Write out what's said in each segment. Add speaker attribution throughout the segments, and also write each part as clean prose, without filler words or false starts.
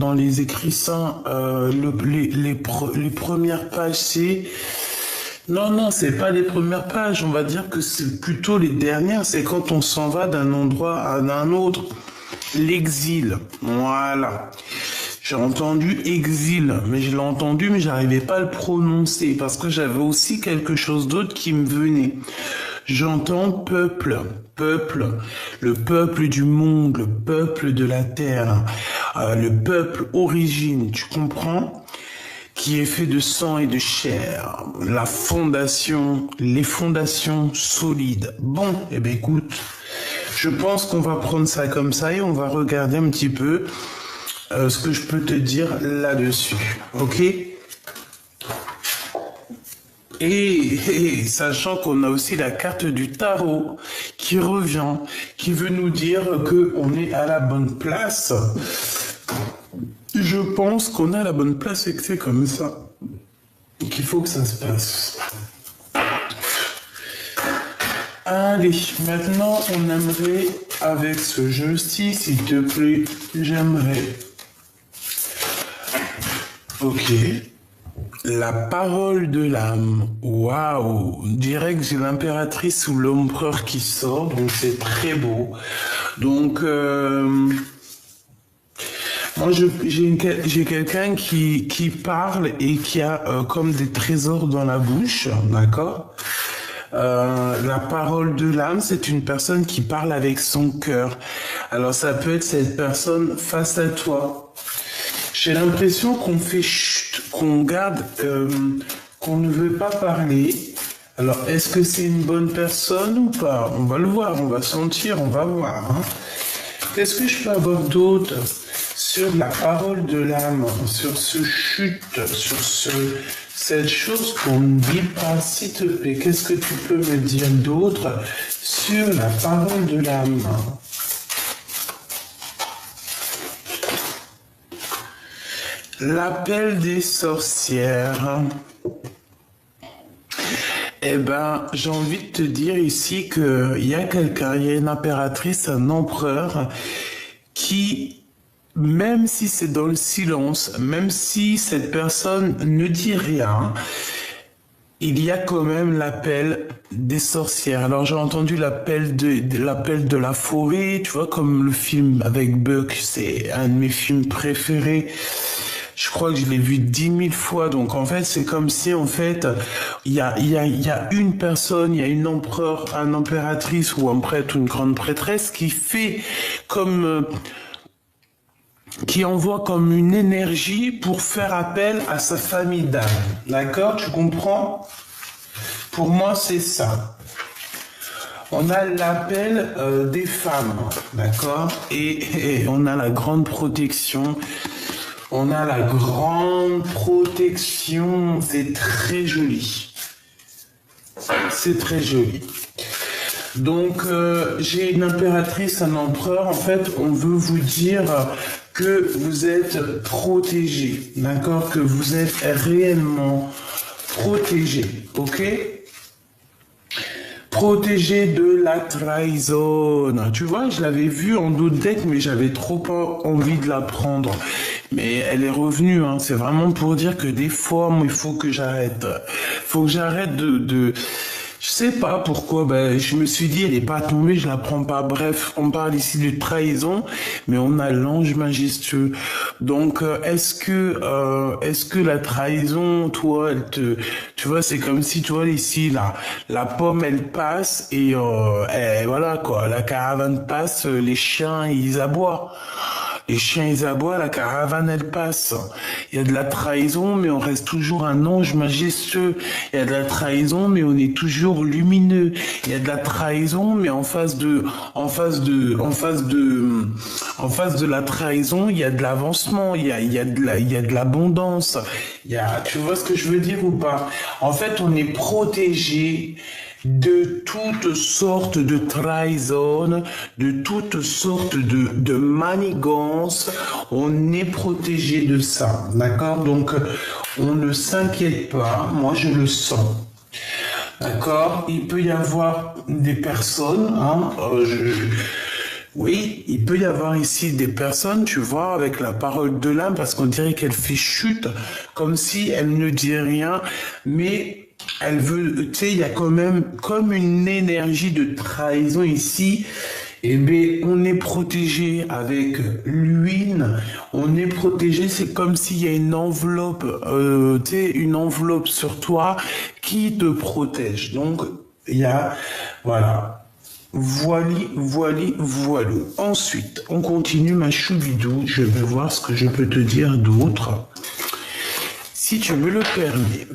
Speaker 1: dans les écrits saints, les premières pages, c'est... Non, non, c'est pas les premières pages. On va dire que c'est plutôt les dernières. C'est quand on s'en va d'un endroit à un autre. L'exil. Voilà. J'ai entendu exil, mais je l'ai entendu, mais j'arrivais pas à le prononcer parce que j'avais aussi quelque chose d'autre qui me venait. J'entends peuple, peuple, le peuple du monde, le peuple de la terre, le peuple origine, tu comprends? Qui est fait de sang et de chair, la fondation, les fondations solides. Bon, eh bien écoute, je pense qu'on va prendre ça comme ça et on va regarder un petit peu ce que je peux te dire là-dessus, ok? Et sachant qu'on a aussi la carte du tarot qui revient, qui veut nous dire que on est à la bonne place. Je pense qu'on a la bonne place et que c'est comme ça qu'il faut que ça se passe. Allez, maintenant on aimerait, avec ce jeu-ci, s'il te plaît, j'aimerais. Ok. La parole de l'âme. Waouh. Direct, j'ai l'impératrice ou l'empereur qui sort, donc c'est très beau. Donc, moi, j'ai quelqu'un qui parle et qui a comme des trésors dans la bouche, d'accord? La parole de l'âme, c'est une personne qui parle avec son cœur. Alors, ça peut être cette personne face à toi. J'ai l'impression qu'on fait chut, qu'on garde, qu'on ne veut pas parler. Alors, est-ce que c'est une bonne personne ou pas? On va le voir, on va sentir, on va voir. Hein. Qu'est-ce que je peux avoir d'autre sur la parole de l'âme, sur ce chute, sur cette chose qu'on ne dit pas, s'il te plaît? Qu'est-ce que tu peux me dire d'autre sur la parole de l'âme? L'appel des sorcières. Eh ben, j'ai envie de te dire ici qu'il y a quelqu'un, il y a une impératrice, un empereur, qui, même si c'est dans le silence, même si cette personne ne dit rien, il y a quand même l'appel des sorcières. Alors j'ai entendu l'appel de la forêt, tu vois, comme le film avec Buck, c'est un de mes films préférés. Je crois que je l'ai vu 10 000 fois. Donc, en fait, c'est comme si, en fait, il y a une personne, il y a une empereur, une impératrice ou un prêtre ou une grande prêtresse qui fait comme, qui envoie comme une énergie pour faire appel à sa famille d'âme. D'accord? Tu comprends? Pour moi, c'est ça. On a l'appel des femmes. D'accord? Et on a la grande protection. On a la grande protection, c'est très joli. C'est très joli. Donc, j'ai une impératrice, un empereur. En fait, on veut vous dire que vous êtes protégés, d'accord? Que vous êtes réellement protégés, ok? Protégé de la trahison. Tu vois, je l'avais vue en d'autres decks, mais j'avais trop pas envie de la prendre. Mais elle est revenue, hein. C'est vraiment pour dire que des fois, moi, il faut que j'arrête. Faut que j'arrête je sais pas pourquoi, ben, je me suis dit, elle est pas tombée, je la prends pas. Bref, on parle ici de trahison, mais on a l'ange majestueux. Donc, est-ce que la trahison, toi, tu vois, c'est comme si, tu vois, ici, la pomme, elle passe et voilà, quoi, la caravane passe, les chiens, ils aboient. Les chiens, ils aboient, la caravane, elle passe. Il y a de la trahison, mais on reste toujours un ange majestueux. Il y a de la trahison, mais on est toujours lumineux. Il y a de la trahison, mais en face de la trahison, il y a de l'avancement, il y a de l'abondance. Tu vois ce que je veux dire ou pas? En fait, on est protégé de toutes sortes de trahison, de toutes sortes de manigances. On est protégé de ça, d'accord? Donc, on ne s'inquiète pas. Moi, je le sens. D'accord? Il peut y avoir des personnes, hein, Oui, il peut y avoir ici des personnes, tu vois, avec la parole de l'âme, parce qu'on dirait qu'elle fait chute, comme si elle ne dit rien, mais elle veut, tu sais, il y a quand même comme une énergie de trahison ici. Eh bien, on est protégé avec l'huile, on est protégé, c'est comme s'il y a une enveloppe, tu sais, une enveloppe sur toi qui te protège. Donc, il y a, voilà. Voilou. Ensuite, on continue ma choubidou. Je vais voir ce que je peux te dire d'autre. Si tu me le permets.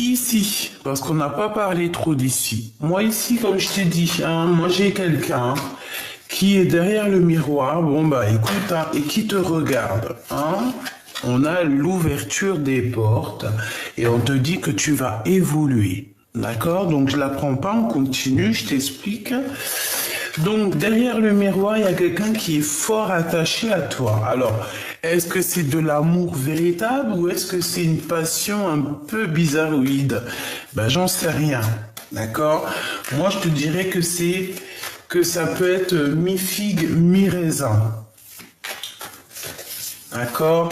Speaker 1: Ici, parce qu'on n'a pas parlé trop d'ici. Moi ici, comme je t'ai dit, hein, moi j'ai quelqu'un qui est derrière le miroir. Bon bah écoute, hein, et qui te regarde. Hein. On a l'ouverture des portes et on te dit que tu vas évoluer. D'accord? Donc je la prends pas, on continue, je t'explique. Donc derrière le miroir, il y a quelqu'un qui est fort attaché à toi. Alors, est-ce que c'est de l'amour véritable ou est-ce que c'est une passion un peu bizarroïde? Ben j'en sais rien. D'accord? Moi je te dirais que ça peut être mi-figue, mi-raisin. D'accord?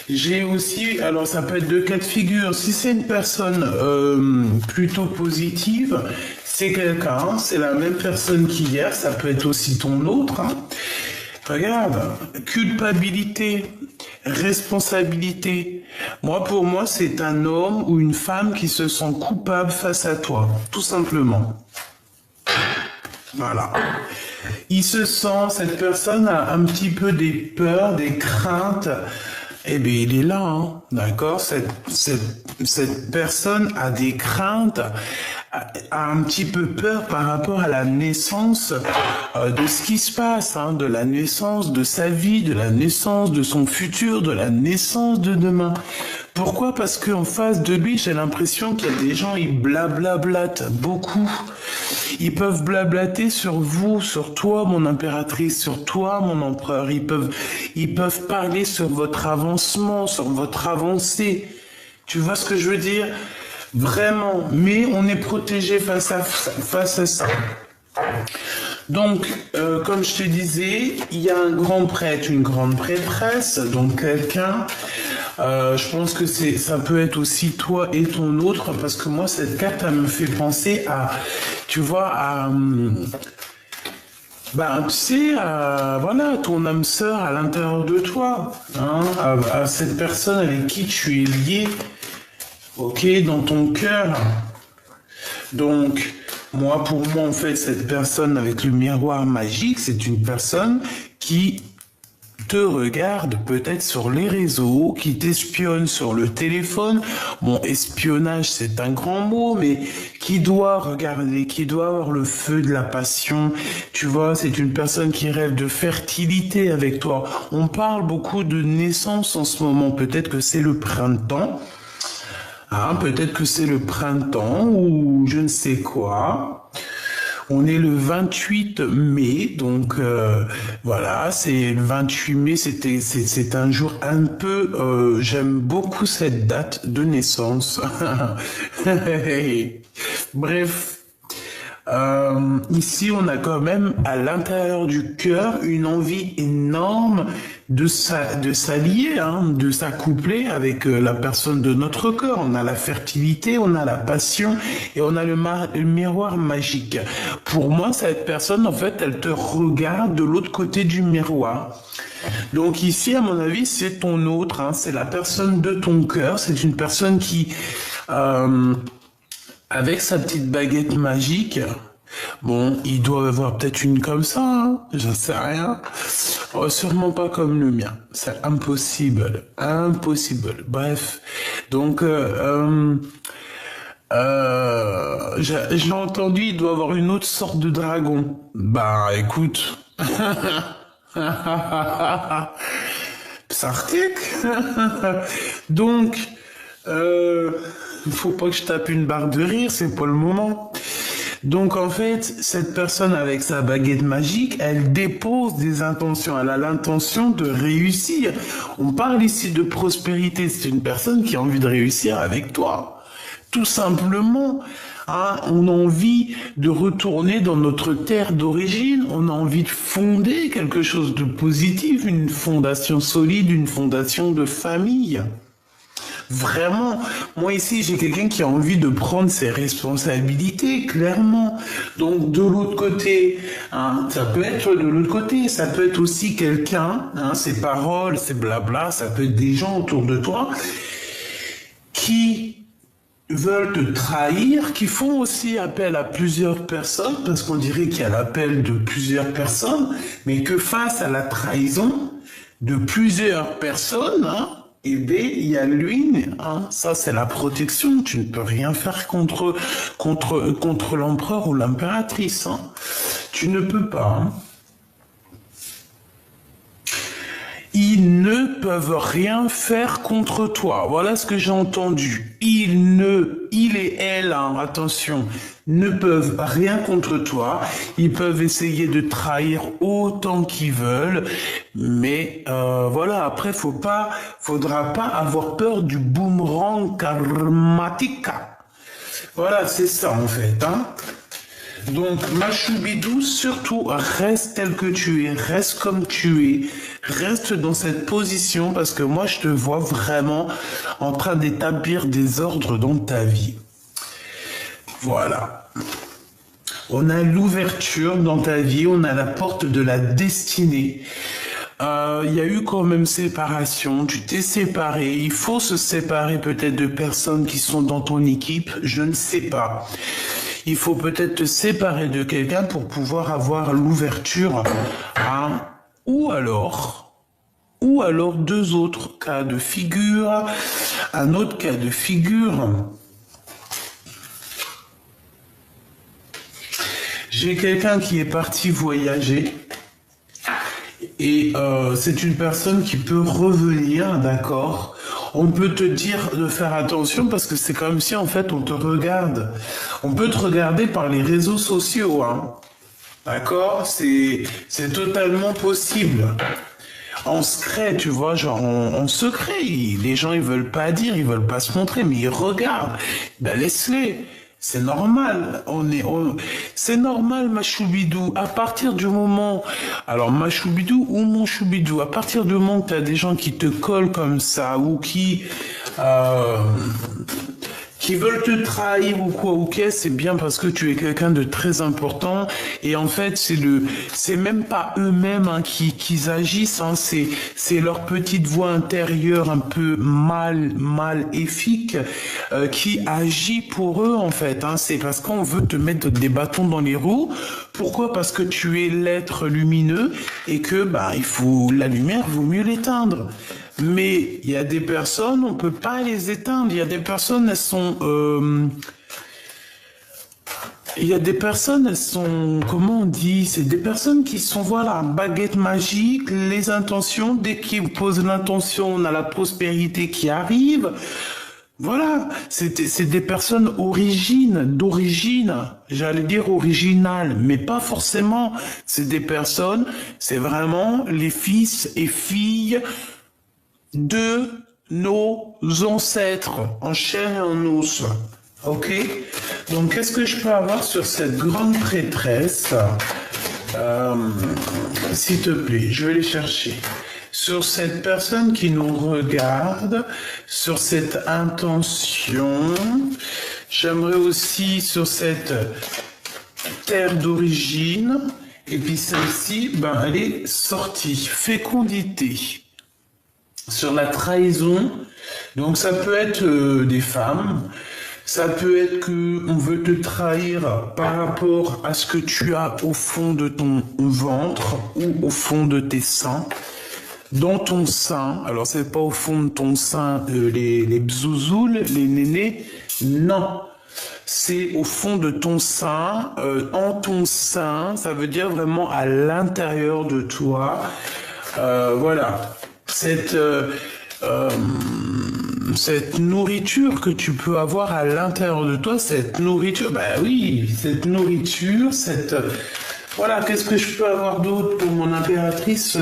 Speaker 1: J'ai aussi, alors ça peut être deux cas de figure. Si c'est une personne plutôt positive, c'est quelqu'un, c'est la même personne qu'hier, ça peut être aussi ton autre. Hein. Regarde, culpabilité, responsabilité. Moi, pour moi, c'est un homme ou une femme qui se sent coupable face à toi, tout simplement. Voilà. Il se sent, cette personne a un petit peu des peurs, des craintes. Eh bien, il est là, hein, d'accord? Cette personne a des craintes, a un petit peu peur par rapport à la naissance de ce qui se passe, hein, de la naissance de sa vie, de la naissance de son futur, de la naissance de demain. Pourquoi? Parce qu'en face de lui, j'ai l'impression qu'il y a des gens, ils blablablatent beaucoup. Ils peuvent blablater sur vous, sur toi, mon impératrice, sur toi, mon empereur. Ils peuvent parler sur votre avancement, sur votre avancée. Tu vois ce que je veux dire? Vraiment. Mais on est protégé face à ça. Donc, comme je te disais, il y a un grand prêtre, une grande prêtresse, donc quelqu'un. Je pense que ça peut être aussi toi et ton autre, parce que moi, cette carte, elle me fait penser à, tu vois, tu sais, voilà, ton âme sœur à l'intérieur de toi, hein, à cette personne avec qui tu es lié, ok, dans ton cœur. Donc, pour moi, en fait, cette personne avec le miroir magique, c'est une personne qui te regarde peut-être sur les réseaux, qui t'espionne sur le téléphone. Bon, espionnage, c'est un grand mot, mais qui doit regarder, qui doit avoir le feu de la passion. Tu vois, c'est une personne qui rêve de fertilité avec toi. On parle beaucoup de naissance en ce moment. Peut-être que c'est le printemps. Hein, peut-être que c'est le printemps ou je ne sais quoi. On est le 28 mai, donc voilà, c'est le 28 mai, c'est un jour un peu, j'aime beaucoup cette date de naissance. Bref, ici on a quand même à l'intérieur du cœur une envie énorme de s'allier, hein, de s'accoupler avec la personne de notre corps. On a la fertilité, on a la passion et on a le miroir magique. Pour moi, cette personne, en fait, elle te regarde de l'autre côté du miroir. Donc ici, à mon avis, c'est ton autre, hein, c'est la personne de ton cœur. C'est une personne qui, avec sa petite baguette magique, bon, il doit avoir peut-être une comme ça, hein, j'en sais rien. Oh, sûrement pas comme le mien. C'est impossible. Impossible. Bref. Donc, j'ai entendu, il doit avoir une autre sorte de dragon. Bah, écoute. Sartek. Donc, il faut pas que je tape une barre de rire, c'est pas le moment. Donc en fait, cette personne avec sa baguette magique, elle dépose des intentions, elle a l'intention de réussir. On parle ici de prospérité, c'est une personne qui a envie de réussir avec toi. Tout simplement. Hein, on a envie de retourner dans notre terre d'origine, on a envie de fonder quelque chose de positif, une fondation solide, une fondation de famille. Vraiment, moi ici j'ai quelqu'un qui a envie de prendre ses responsabilités, clairement. Donc de l'autre côté, hein, ça peut être de l'autre côté, ça peut être aussi quelqu'un, hein, ses paroles, ses blabla, ça peut être des gens autour de toi qui veulent te trahir, qui font aussi appel à plusieurs personnes, parce qu'on dirait qu'il y a l'appel de plusieurs personnes, mais que face à la trahison de plusieurs personnes, hein, eh bien, il y a lui, hein, ça c'est la protection, tu ne peux rien faire contre l'empereur ou l'impératrice, hein. Tu ne peux pas, hein. Ils ne peuvent rien faire contre toi. Voilà ce que j'ai entendu. Il et elle, hein, attention, ne peuvent rien contre toi. Ils peuvent essayer de trahir autant qu'ils veulent. Mais voilà, après, faudra pas avoir peur du boomerang karmatique. Voilà, c'est ça en fait, hein. Donc, ma choubidou, surtout, reste tel que tu es, reste comme tu es, reste dans cette position parce que moi, je te vois vraiment en train d'établir des ordres dans ta vie. Voilà. On a l'ouverture dans ta vie, on a la porte de la destinée. Il y a eu quand même séparation, tu t'es séparé, il faut se séparer peut-être de personnes qui sont dans ton équipe, je ne sais pas. Il faut peut-être te séparer de quelqu'un pour pouvoir avoir l'ouverture, hein, ou alors deux autres cas de figure, un autre cas de figure. J'ai quelqu'un qui est parti voyager. Et c'est une personne qui peut revenir, d'accord. On peut te dire de faire attention parce que c'est comme si en fait on te regarde. On peut te regarder par les réseaux sociaux, hein. D'accord, c'est totalement possible. En secret, tu vois, genre en secret. Les gens ils veulent pas dire, ils veulent pas se montrer, mais ils regardent. Ben laisse-les. C'est normal, c'est normal, ma choubidou. À partir du moment, alors ma choubidou ou mon choubidou, à partir du moment que tu as des gens qui te collent comme ça ou qui veulent te trahir ou quoi, ok, c'est bien parce que tu es quelqu'un de très important et en fait c'est même pas eux-mêmes, hein, qui agissent, hein, c'est leur petite voix intérieure un peu maléfique qui agit pour eux en fait, hein. C'est parce qu'on veut te mettre des bâtons dans les roues. Pourquoi? Parce que tu es l'être lumineux et que il faut la lumière, vaut mieux l'éteindre. Mais il y a des personnes, on peut pas les éteindre. Il y a des personnes, elles sont, comment on dit? C'est des personnes qui sont, voilà, baguette magique, les intentions. Dès qu'ils posent l'intention, on a la prospérité qui arrive. Voilà, c'est des personnes d'origine, j'allais dire originales, mais pas forcément. C'est des personnes, c'est vraiment les fils et filles de nos ancêtres, en chair et en os. Ok? Donc, qu'est-ce que je peux avoir sur cette grande prêtresse? S'il te plaît, je vais les chercher. Sur cette personne qui nous regarde, sur cette intention, j'aimerais aussi sur cette terre d'origine, et puis celle-ci, elle est sortie, fécondité. Sur la trahison, donc ça peut être des femmes, ça peut être que on veut te trahir par rapport à ce que tu as au fond de ton ventre ou au fond de tes seins. Dans ton sein, alors c'est pas au fond de ton sein les bzouzoules, les nénés, non. C'est au fond de ton sein, en ton sein, ça veut dire vraiment à l'intérieur de toi. Voilà. Cette nourriture que tu peux avoir à l'intérieur de toi, cette nourriture, cette nourriture, voilà, qu'est-ce que je peux avoir d'autre pour mon impératrice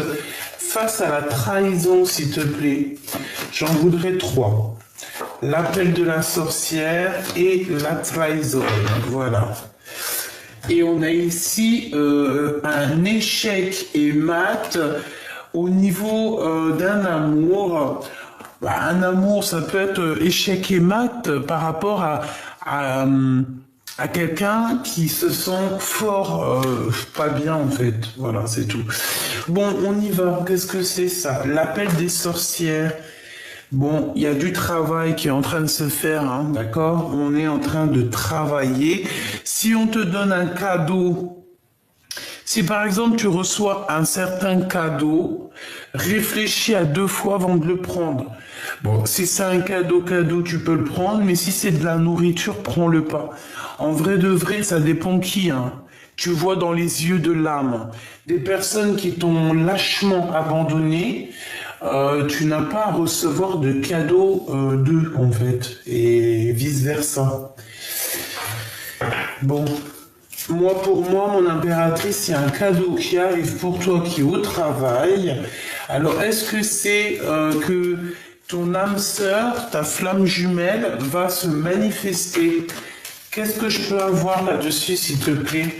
Speaker 1: face à la trahison, s'il te plaît? J'en voudrais 3. l'appel de la sorcière et la trahison. Voilà. Et on a ici un échec et mat au niveau d'un amour. Bah, un amour, ça peut être échec et mat par rapport à quelqu'un qui se sent fort, pas bien en fait. Voilà, c'est tout. Bon, on y va. Qu'est-ce que c'est ça? L'appel des sorcières. Bon, il y a du travail qui est en train de se faire, hein, d'accord? On est en train de travailler. Si on te donne un cadeau, si par exemple tu reçois un certain cadeau, réfléchis à 2 fois avant de le prendre. Bon, si c'est un cadeau, tu peux le prendre, mais si c'est de la nourriture, prends-le pas. En vrai de vrai, ça dépend qui, hein. Tu vois dans les yeux de l'âme des personnes qui t'ont lâchement abandonné. Tu n'as pas à recevoir de cadeaux d'eux, en fait, et vice-versa. Bon, pour moi, mon impératrice, il y a un cadeau qui arrive pour toi qui est au travail. Alors, est-ce que c'est que ton âme sœur, ta flamme jumelle, va se manifester? Qu'est-ce que je peux avoir là-dessus, s'il te plaît?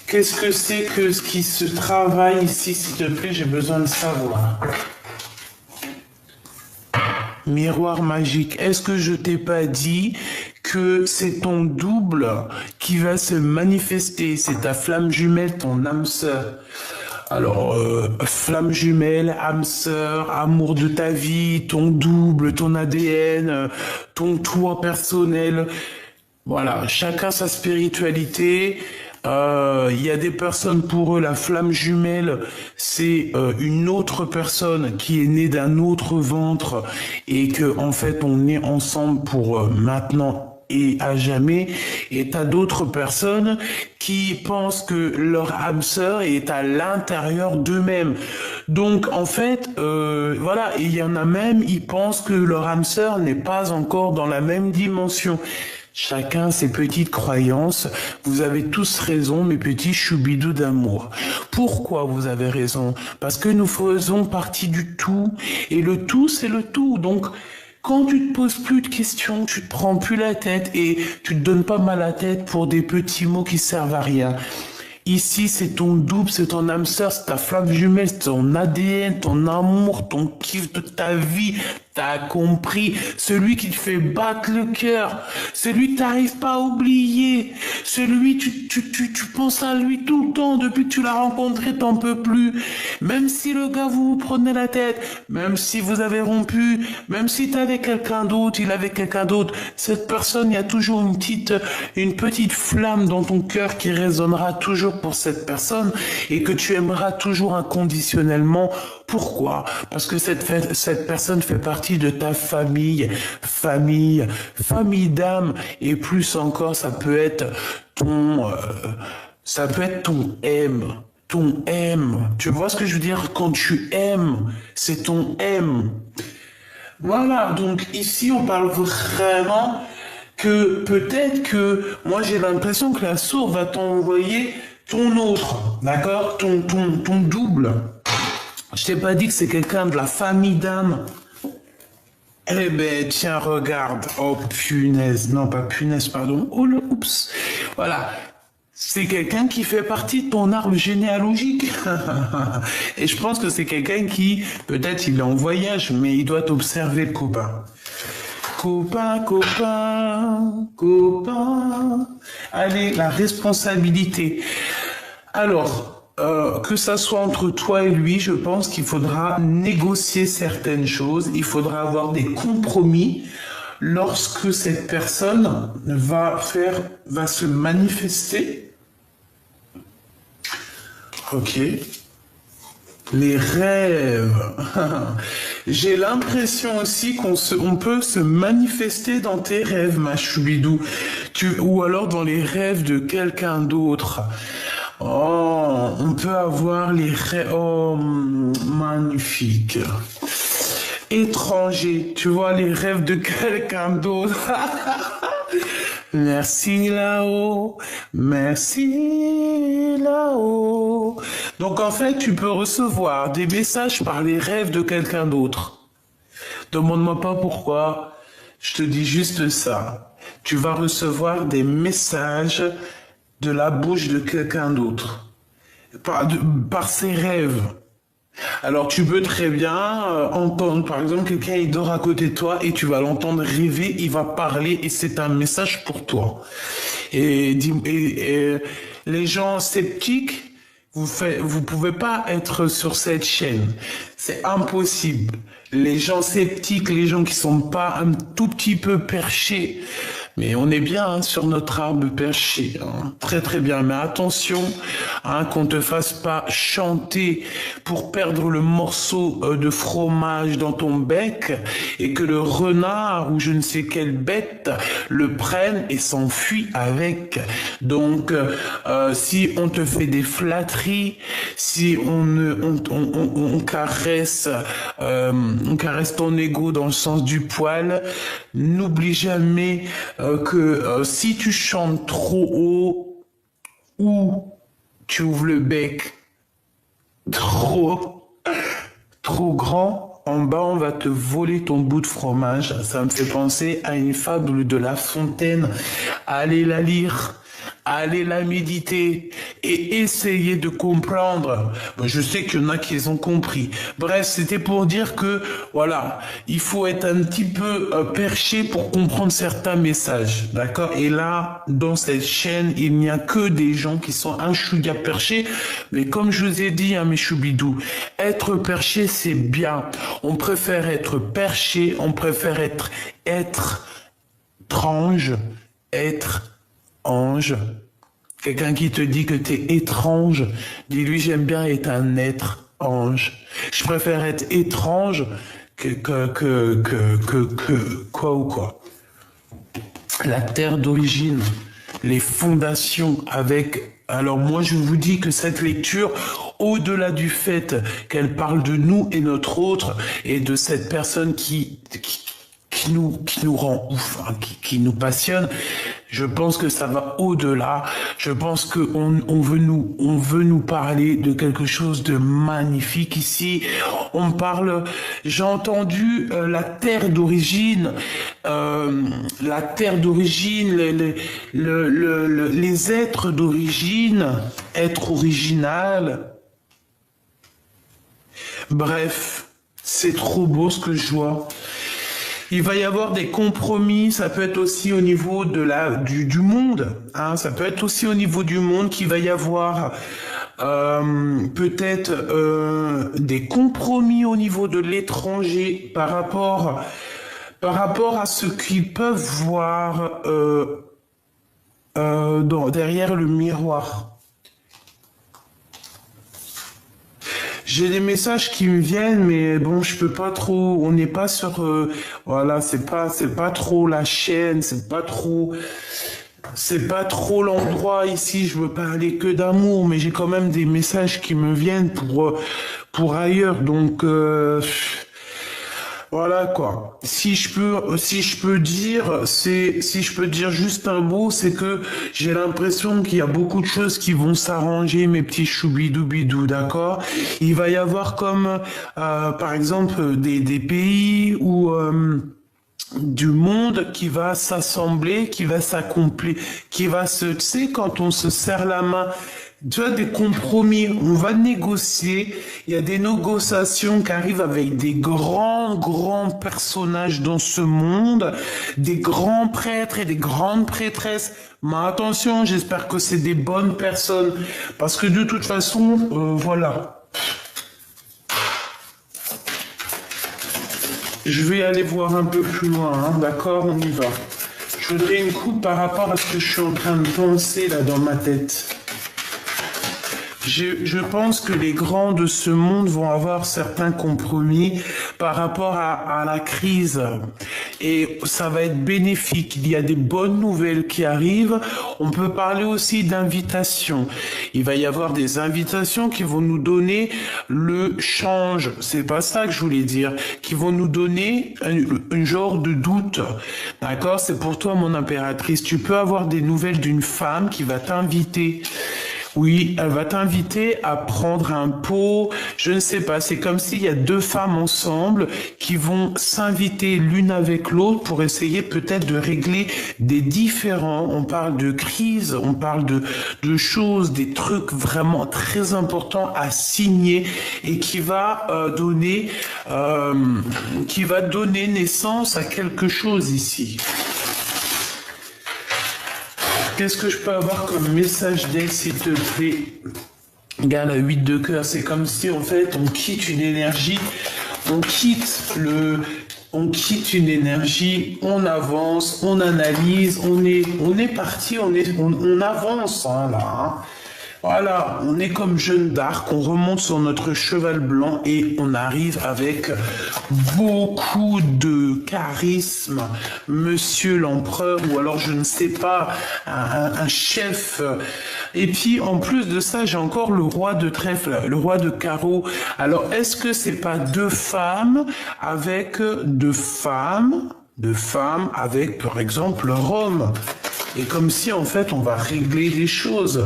Speaker 1: Qu'est-ce que c'est que ce qui se travaille ici, s'il te plaît? J'ai besoin de savoir. Miroir magique. Est-ce que je t'ai pas dit que c'est ton double qui va se manifester? C'est ta flamme jumelle, ton âme sœur. Alors, flamme jumelle, âme sœur, amour de ta vie, ton double, ton ADN, ton toi personnel. Voilà, chacun sa spiritualité. Il y a des personnes, pour eux, la flamme jumelle, c'est une autre personne qui est née d'un autre ventre et que en fait on est ensemble pour maintenant et à jamais. Et t'as d'autres personnes qui pensent que leur âme sœur est à l'intérieur d'eux-mêmes. Donc en fait, voilà, il y en a même, ils pensent que leur âme sœur n'est pas encore dans la même dimension. Chacun ses petites croyances. Vous avez tous raison, mes petits choubidous d'amour. Pourquoi vous avez raison? Parce que nous faisons partie du tout. Et le tout, c'est le tout. Donc, quand tu te poses plus de questions, tu te prends plus la tête et tu te donnes pas mal la tête pour des petits mots qui servent à rien. Ici, c'est ton double, c'est ton âme sœur, c'est ta flamme jumelle, c'est ton ADN, ton amour, ton kiff de ta vie. T'as compris, celui qui te fait battre le cœur, celui que t'arrives pas à oublier, celui tu penses à lui tout le temps, depuis que tu l'as rencontré, t'en peux plus. Même si le gars vous prenez la tête, même si vous avez rompu, même si t'avais quelqu'un d'autre, il avait quelqu'un d'autre, cette personne, il y a toujours une petite flamme dans ton cœur qui résonnera toujours pour cette personne et que tu aimeras toujours inconditionnellement. Pourquoi? Parce que cette personne fait partie de ta famille d'âme, et plus encore, ça peut être ton M. Tu vois ce que je veux dire? Quand tu aimes, c'est ton M. Voilà, donc ici on parle vraiment que peut-être que moi j'ai l'impression que la sourde va t'envoyer ton autre, d'accord? Ton double. Je t'ai pas dit que c'est quelqu'un de la famille d'âme. Eh ben, tiens, regarde. Oh, punaise. Non, pas punaise, pardon. Oh, oups. Voilà. C'est quelqu'un qui fait partie de ton arbre généalogique. Et je pense que c'est quelqu'un qui, peut-être il est en voyage, mais il doit t'observer, le copain. Copain. Allez, la responsabilité. Alors, que ça soit entre toi et lui, je pense qu'il faudra négocier certaines choses, il faudra avoir des compromis lorsque cette personne va se manifester. Ok. Les rêves. J'ai l'impression aussi on peut se manifester dans tes rêves, ma choubidou. Ou alors dans les rêves de quelqu'un d'autre. Oh, on peut avoir les rêves. Oh, magnifique. Étranger, tu vois les rêves de quelqu'un d'autre. Merci là-haut, merci là-haut. Donc en fait, tu peux recevoir des messages par les rêves de quelqu'un d'autre. Demande-moi pas pourquoi, je te dis juste ça. Tu vas recevoir des messages de la bouche de quelqu'un d'autre, par ses rêves. Alors tu peux très bien entendre, par exemple, quelqu'un il dort à côté de toi et tu vas l'entendre rêver, il va parler et c'est un message pour toi. Et les gens sceptiques, vous pouvez pas être sur cette chaîne. C'est impossible. Les gens sceptiques, les gens qui sont pas un tout petit peu perchés, mais on est bien hein, sur notre arbre perché, hein. Très très bien. Mais attention, hein, qu'on te fasse pas chanter pour perdre le morceau de fromage dans ton bec et que le renard ou je ne sais quelle bête le prenne et s'enfuit avec. Donc, si on te fait des flatteries, si on caresse ton ego dans le sens du poil, n'oublie jamais que si tu chantes trop haut ou tu ouvres le bec trop grand, en bas on va te voler ton bout de fromage. Ça me fait penser à une fable de La Fontaine. Allez la lire. Allez la méditer et essayer de comprendre. Bon, je sais qu'il y en a qui les ont compris. Bref, c'était pour dire que, voilà, il faut être un petit peu perché pour comprendre certains messages, d'accord? Et là, dans cette chaîne, il n'y a que des gens qui sont un chouïa perchés. Mais comme je vous ai dit, hein, mes choubidous, être perché, c'est bien. On préfère être perché, on préfère être étrange, être ange. Quelqu'un qui te dit que t'es étrange, dis-lui j'aime bien être un être ange. Je préfère être étrange que quoi ou quoi. La terre d'origine, les fondations avec... Alors moi je vous dis que cette lecture, au-delà du fait qu'elle parle de nous et notre autre, et de cette personne qui nous rend ouf, hein, qui nous passionne, je pense que ça va au-delà. Je pense que on veut nous parler de quelque chose de magnifique ici. On parle, j'ai entendu la terre d'origine, les êtres d'origine, être original. Bref, c'est trop beau ce que je vois. Il va y avoir des compromis, ça peut être aussi au niveau de du monde, hein, ça peut être aussi au niveau du monde qu'il va y avoir peut-être des compromis au niveau de l'étranger par rapport à ce qu'ils peuvent voir derrière le miroir. J'ai des messages qui me viennent, mais bon, je peux pas trop. On n'est pas sur, voilà, c'est pas trop la chaîne, c'est pas trop l'endroit ici. Je veux parler que d'amour, mais j'ai quand même des messages qui me viennent pour ailleurs. Donc voilà quoi. Si je peux dire juste un mot, c'est que j'ai l'impression qu'il y a beaucoup de choses qui vont s'arranger, mes petits choubidoubidou, d'accord? Il va y avoir comme, par exemple, des pays où du monde qui va s'assembler, qui va s'accomplir, qui va tu sais, quand on se serre la main, tu as des compromis, on va négocier, il y a des négociations qui arrivent avec des grands personnages dans ce monde, des grands prêtres et des grandes prêtresses. Mais attention, j'espère que c'est des bonnes personnes, parce que de toute façon, voilà. Je vais aller voir un peu plus loin, hein, d'accord, on y va. Je voudrais une coupe par rapport à ce que je suis en train de penser là dans ma tête. Je pense que les grands de ce monde vont avoir certains compromis par rapport à la crise. Et ça va être bénéfique. Il y a des bonnes nouvelles qui arrivent. On peut parler aussi d'invitations. Il va y avoir des invitations qui vont nous donner le change. C'est pas ça que je voulais dire. Qui vont nous donner un genre de doute. D'accord? C'est pour toi, mon impératrice. Tu peux avoir des nouvelles d'une femme qui va t'inviter. Oui, elle va t'inviter à prendre un pot, je ne sais pas, c'est comme s'il y a deux femmes ensemble qui vont s'inviter l'une avec l'autre pour essayer peut-être de régler des différends. On parle de crise, on parle de choses, des trucs vraiment très importants à signer et qui va donner naissance à quelque chose ici. Qu'est-ce que je peux avoir comme message d'elle, s'il te plaît? Regarde, la 8 de cœur, c'est comme si, en fait, on quitte une énergie, on quitte une énergie, on avance, on analyse, on est parti, on avance, hein, là, hein. Voilà, on est comme Jeanne d'Arc, on remonte sur notre cheval blanc et on arrive avec beaucoup de charisme, monsieur l'empereur, ou alors je ne sais pas, un chef. Et puis en plus de ça, j'ai encore le roi de trèfle, le roi de carreau. Alors est-ce que c'est pas deux femmes avec avec par exemple Rome? Et comme si en fait on va régler les choses.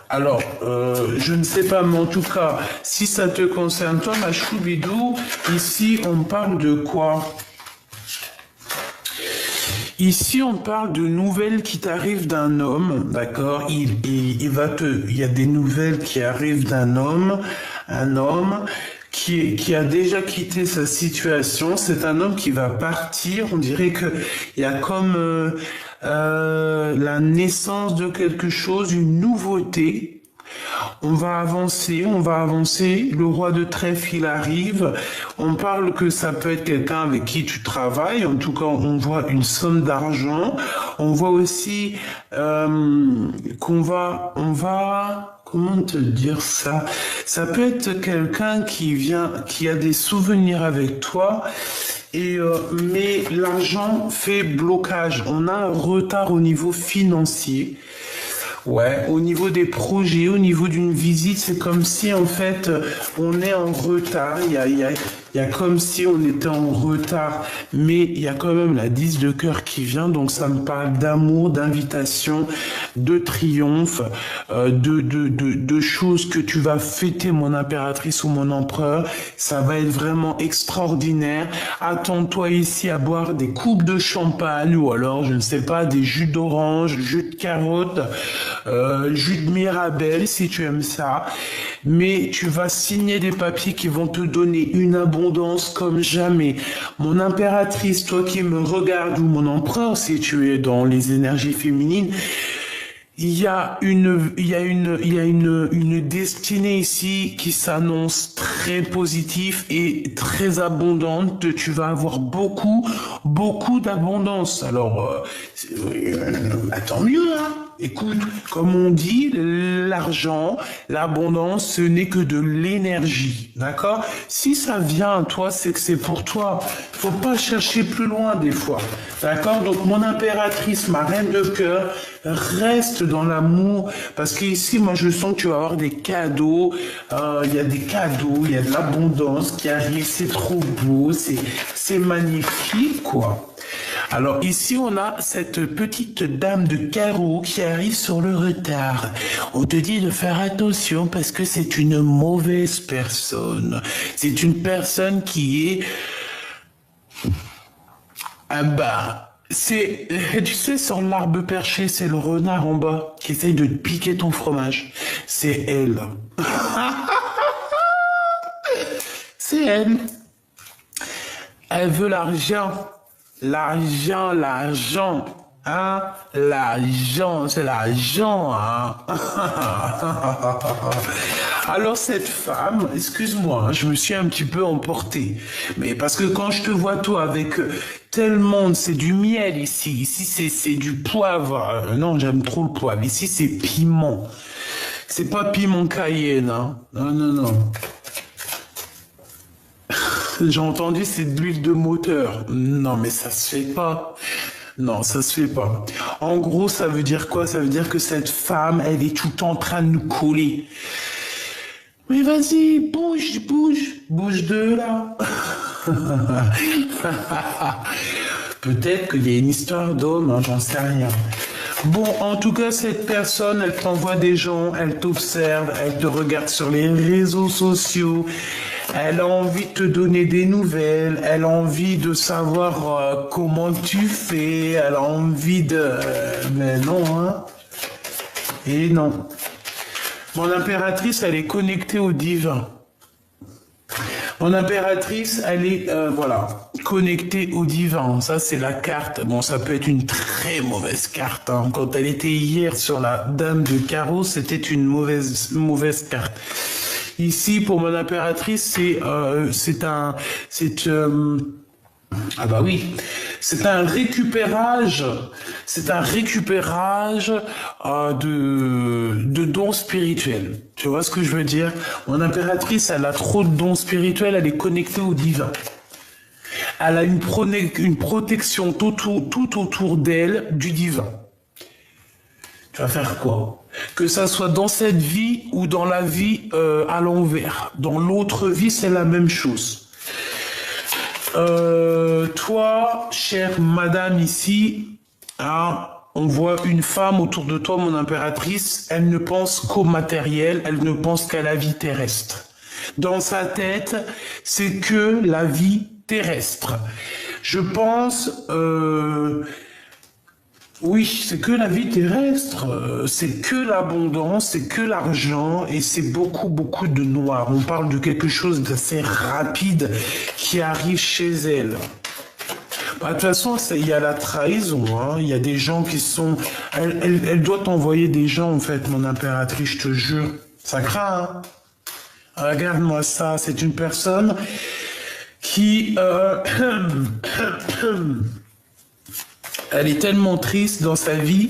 Speaker 1: Alors, je ne sais pas, mais en tout cas, si ça te concerne, toi, ma choubidou, ici, on parle de quoi? Ici, on parle de nouvelles qui t'arrivent d'un homme, d'accord? Il y a des nouvelles qui arrivent d'un homme, un homme qui a déjà quitté sa situation. C'est un homme qui va partir. On dirait que il y a comme la naissance de quelque chose, une nouveauté. On va avancer. Le roi de trèfle, il arrive. On parle que ça peut être quelqu'un avec qui tu travailles. En tout cas, on voit une somme d'argent. On voit aussi comment te dire ça? Ça peut être quelqu'un qui a des souvenirs avec toi. Mais l'argent fait blocage. On a un retard au niveau financier. Ouais, au niveau des projets, au niveau d'une visite, c'est comme si en fait on est en retard. Il y a comme si on était en retard, mais il y a quand même la 10 de cœur qui vient, donc ça me parle d'amour, d'invitation, de triomphe, de choses que tu vas fêter, mon impératrice ou mon empereur. Ça va être vraiment extraordinaire. Attends-toi ici à boire des coupes de champagne ou alors, je ne sais pas, des jus d'orange, jus de carotte, jus de mirabelle si tu aimes ça. Mais tu vas signer des papiers qui vont te donner une abondance comme jamais. Mon impératrice, toi qui me regardes, ou mon empereur si tu es dans les énergies féminines, il y a une destinée ici qui s'annonce très positive et très abondante. Tu vas avoir beaucoup d'abondance. Alors, tant mieux, hein. Écoute, comme on dit, l'argent, l'abondance, ce n'est que de l'énergie, d'accord? Si ça vient à toi, c'est que c'est pour toi. Faut pas chercher plus loin des fois, d'accord? Donc mon impératrice, ma reine de cœur, reste dans l'amour, parce qu'ici, moi, je sens que tu vas avoir des cadeaux. Il y a des cadeaux, il y a de l'abondance qui arrive. C'est trop beau, c'est magnifique, quoi. Alors ici, on a cette petite dame de carreau qui arrive sur le retard. On te dit de faire attention parce que c'est une mauvaise personne. C'est une personne qui est... Ah bah, tu sais, sur l'arbre perché, c'est le renard en bas qui essaye de te piquer ton fromage. C'est elle. C'est elle. Elle veut l'argent. L'argent, hein? L'argent, c'est l'argent, hein? Alors cette femme, excuse-moi, hein, je me suis un petit peu emporté. Mais parce que quand je te vois toi avec tellement, c'est du miel ici. Ici c'est du poivre. Non, j'aime trop le poivre. Ici c'est piment. C'est pas piment cayenne, hein? Non. J'ai entendu c'est de l'huile de moteur. Non, mais ça se fait pas. Non, ça se fait pas. En gros, ça veut dire quoi? Ça veut dire que cette femme, elle est tout en train de nous coller. Mais vas-y, bouge de là. Peut-être qu'il y a une histoire d'homme, hein, j'en sais rien. Bon, en tout cas, cette personne, elle t'envoie des gens, elle t'observe, elle te regarde sur les réseaux sociaux, elle a envie de te donner des nouvelles, elle a envie de savoir comment tu fais, elle a envie de... mais non, hein. Et non. Mon impératrice, elle est connectée au divin. Mon impératrice, elle est, voilà, connectée au divin. Ça, c'est la carte. Bon, ça peut être une très mauvaise carte, hein. Quand elle était hier sur la dame de carreau, c'était une mauvaise carte. Ici, pour mon impératrice, ah bah oui, c'est un récupérage de dons spirituels. Tu vois ce que je veux dire? Mon impératrice, elle a trop de dons spirituels, elle est connectée au divin. Elle a une protection tout autour d'elle du divin. Tu vas faire quoi? Que ça soit dans cette vie ou dans la vie à l'envers. Dans l'autre vie, c'est la même chose. Toi, chère madame ici, hein, on voit une femme autour de toi, mon impératrice, elle ne pense qu'au matériel, elle ne pense qu'à la vie terrestre. Dans sa tête, c'est que la vie terrestre. Je pense... oui, c'est que la vie terrestre, c'est que l'abondance, c'est que l'argent et c'est beaucoup de noir. On parle de quelque chose d'assez rapide qui arrive chez elle. Bah, de toute façon, il y a la trahison, hein. Il y a des gens qui sont... Elle doit t'envoyer des gens, en fait, mon impératrice, je te jure. Ça craint, hein. Regarde-moi ça, c'est une personne qui... Elle est tellement triste dans sa vie,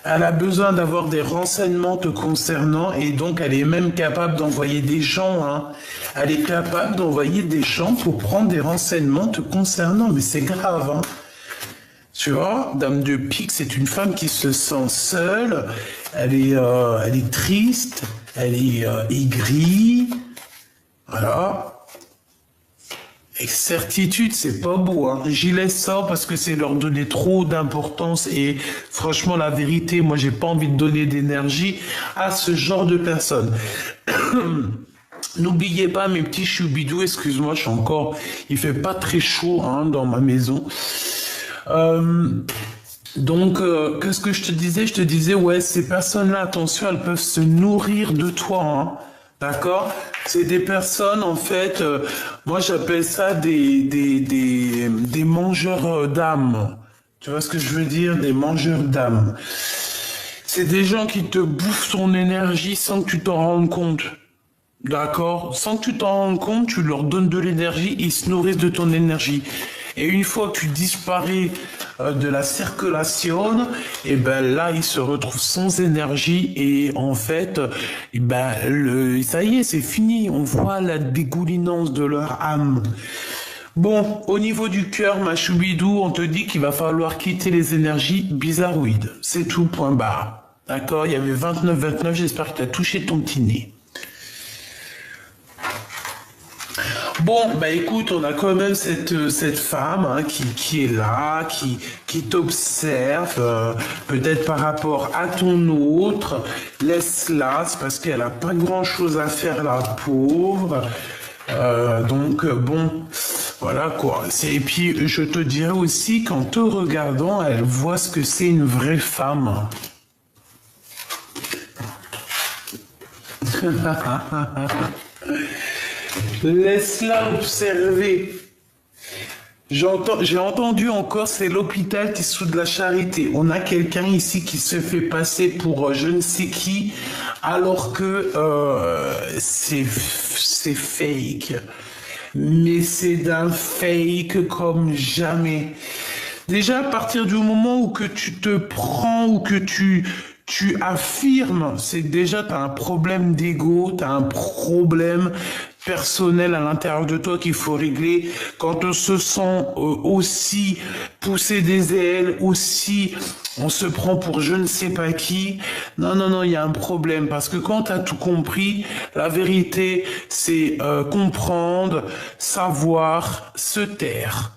Speaker 1: elle a besoin d'avoir des renseignements te concernant et donc elle est même capable d'envoyer des gens, hein. Elle est capable d'envoyer des gens pour prendre des renseignements te concernant, mais c'est grave, hein. Tu vois, Dame de Pique, c'est une femme qui se sent seule, elle est triste, elle est aigrie, voilà. Et certitude, c'est pas beau, hein. J'y laisse ça parce que c'est leur donner trop d'importance et franchement, la vérité, moi, j'ai pas envie de donner d'énergie à ce genre de personnes. N'oubliez pas, mes petits choubidous, excuse-moi, il fait pas très chaud, hein, dans ma maison. Donc, qu'est-ce que je te disais? Je te disais, ouais, ces personnes-là, attention, elles peuvent se nourrir de toi, hein. D'accord? C'est des personnes, en fait, moi j'appelle ça des mangeurs d'âme. Tu vois ce que je veux dire? Des mangeurs d'âme. C'est des gens qui te bouffent ton énergie sans que tu t'en rendes compte. D'accord? Sans que tu t'en rendes compte, tu leur donnes de l'énergie, ils se nourrissent de ton énergie. Et une fois que tu disparais de la circulation, et ben là, ils se retrouvent sans énergie et en fait, et ben ça y est, c'est fini. On voit la dégoulinance de leur âme. Bon, au niveau du cœur, ma choubidou, on te dit qu'il va falloir quitter les énergies bizarroïdes. C'est tout, point barre. D'accord? Il y avait 29, j'espère que tu as touché ton petit nez. Bon, bah écoute, on a quand même cette femme, hein, qui est là, qui t'observe, peut-être par rapport à ton autre. Laisse-la, c'est parce qu'elle a pas grand-chose à faire, la pauvre. Donc bon, voilà quoi. Et puis je te dirais aussi qu'en te regardant, elle voit ce que c'est une vraie femme. Laisse-la observer. J'ai entendu encore, c'est l'hôpital qui soude la charité. On a quelqu'un ici qui se fait passer pour je ne sais qui, alors que c'est fake. Mais c'est d'un fake comme jamais. Déjà, à partir du moment où que tu te prends ou que tu affirmes, c'est déjà, tu as un problème d'ego, tu as un problème personnel à l'intérieur de toi qu'il faut régler. Quand on se sent aussi pousser des ailes, aussi on se prend pour je ne sais pas qui. Non, il y a un problème parce que quand tu as tout compris, la vérité, c'est comprendre, savoir, se taire.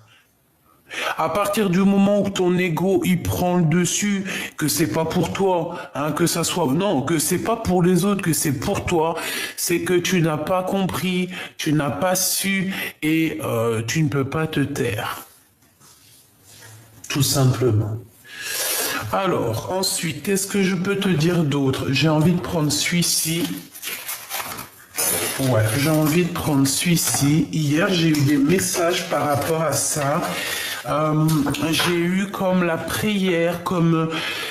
Speaker 1: À partir du moment où ton ego il prend le dessus, que c'est pas pour toi, hein, que ça soit non, que c'est pas pour les autres, que c'est pour toi, c'est que tu n'as pas compris, tu n'as pas su et tu ne peux pas te taire, tout simplement. Alors ensuite, qu'est-ce que je peux te dire d'autre? J'ai envie de prendre celui-ci. Ouais, j'ai envie de prendre celui-ci. Hier, j'ai eu des messages par rapport à ça. J'ai eu comme la prière, comme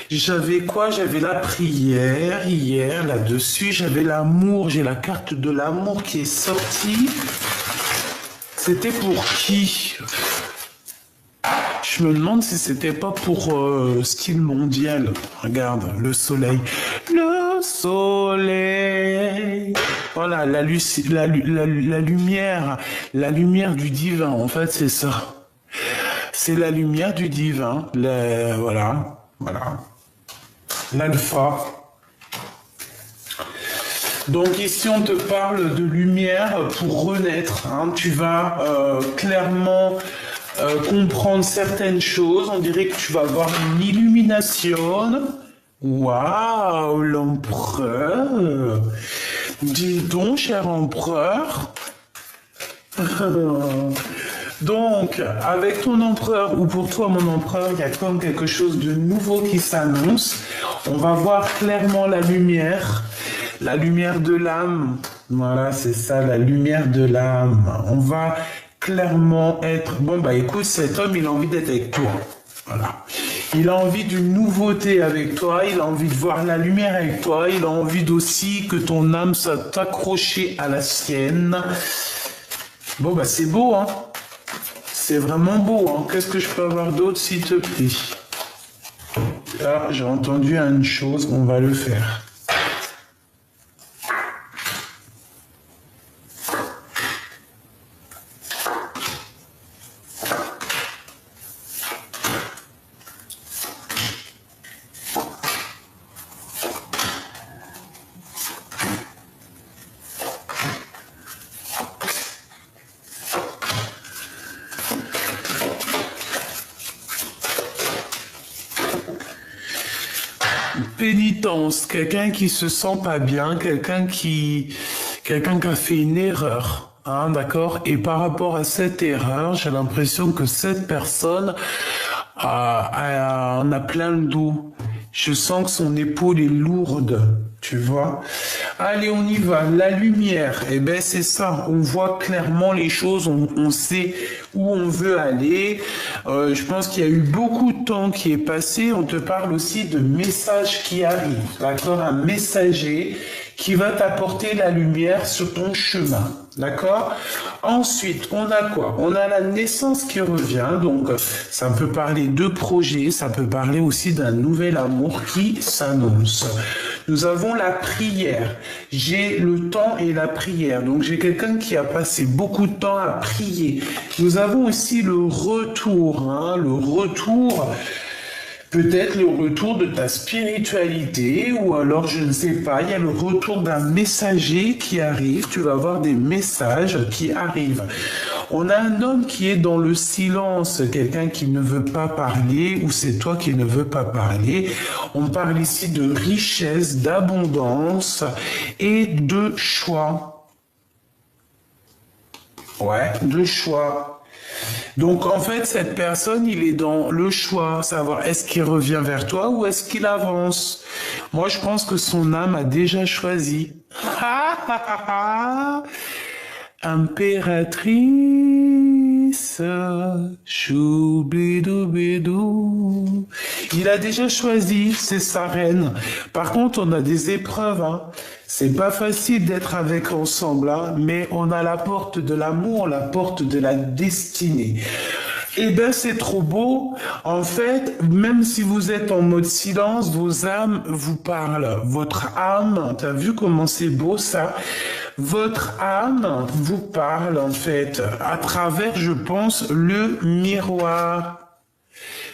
Speaker 1: j'avais quoi? J'avais la prière hier là-dessus. J'avais l'amour, j'ai la carte de l'amour qui est sortie. C'était pour qui? Je me demande si c'était pas pour style mondial. Regarde, le soleil. Le soleil. Voilà, la lumière. La lumière du divin, en fait, c'est ça. C'est la lumière du divin. Voilà. L'alpha. Donc ici, on te parle de lumière pour renaître. Hein. Tu vas clairement... comprendre certaines choses, on dirait que tu vas avoir une illumination. Waouh, l'empereur. Dis donc, cher empereur. Donc, avec ton empereur, ou pour toi mon empereur, il y a comme quelque chose de nouveau qui s'annonce. On va voir clairement la lumière de l'âme. Voilà, c'est ça, la lumière de l'âme. On va clairement être... Bon, bah écoute, cet homme, il a envie d'être avec toi. Voilà. Il a envie d'une nouveauté avec toi, il a envie de voir la lumière avec toi, il a envie aussi que ton âme soit accrochée à la sienne. Bon, bah c'est beau, hein. C'est vraiment beau, hein. Qu'est-ce que je peux avoir d'autre, s'il te plaît? Là, j'ai entendu une chose, on va le faire. Pénitence, quelqu'un qui se sent pas bien, quelqu'un qui a fait une erreur, hein, d'accord? Et par rapport à cette erreur, j'ai l'impression que cette personne en a plein le dos. Je sens que son épaule est lourde, tu vois. Allez, on y va. La lumière, eh ben c'est ça. On voit clairement les choses, on sait où on veut aller. Je pense qu'il y a eu beaucoup de temps qui est passé. On te parle aussi de messages qui arrivent, d'accord? Un messager qui va t'apporter la lumière sur ton chemin, d'accord? Ensuite, on a quoi? On a la naissance qui revient, donc ça peut parler de projets, ça peut parler aussi d'un nouvel amour qui s'annonce. Nous avons la prière. J'ai le temps et la prière, donc j'ai quelqu'un qui a passé beaucoup de temps à prier. Nous avons aussi le retour, hein, le retour... Peut-être le retour de ta spiritualité, ou alors, je ne sais pas, il y a le retour d'un messager qui arrive, tu vas avoir des messages qui arrivent. On a un homme qui est dans le silence, quelqu'un qui ne veut pas parler, ou c'est toi qui ne veux pas parler. On parle ici de richesse, d'abondance et de choix. Ouais, de choix. Donc en fait, cette personne, il est dans le choix, savoir est-ce qu'il revient vers toi ou est-ce qu'il avance. Moi, je pense que son âme a déjà choisi. Impératrice, choubidoubidou. Il a déjà choisi, c'est sa reine. Par contre, on a des épreuves, hein. C'est pas facile d'être avec ensemble, hein, mais on a la porte de l'amour, la porte de la destinée. Eh ben, c'est trop beau. En fait, même si vous êtes en mode silence, vos âmes vous parlent. Votre âme, t'as vu comment c'est beau ça? Votre âme vous parle, en fait, à travers, je pense, le miroir.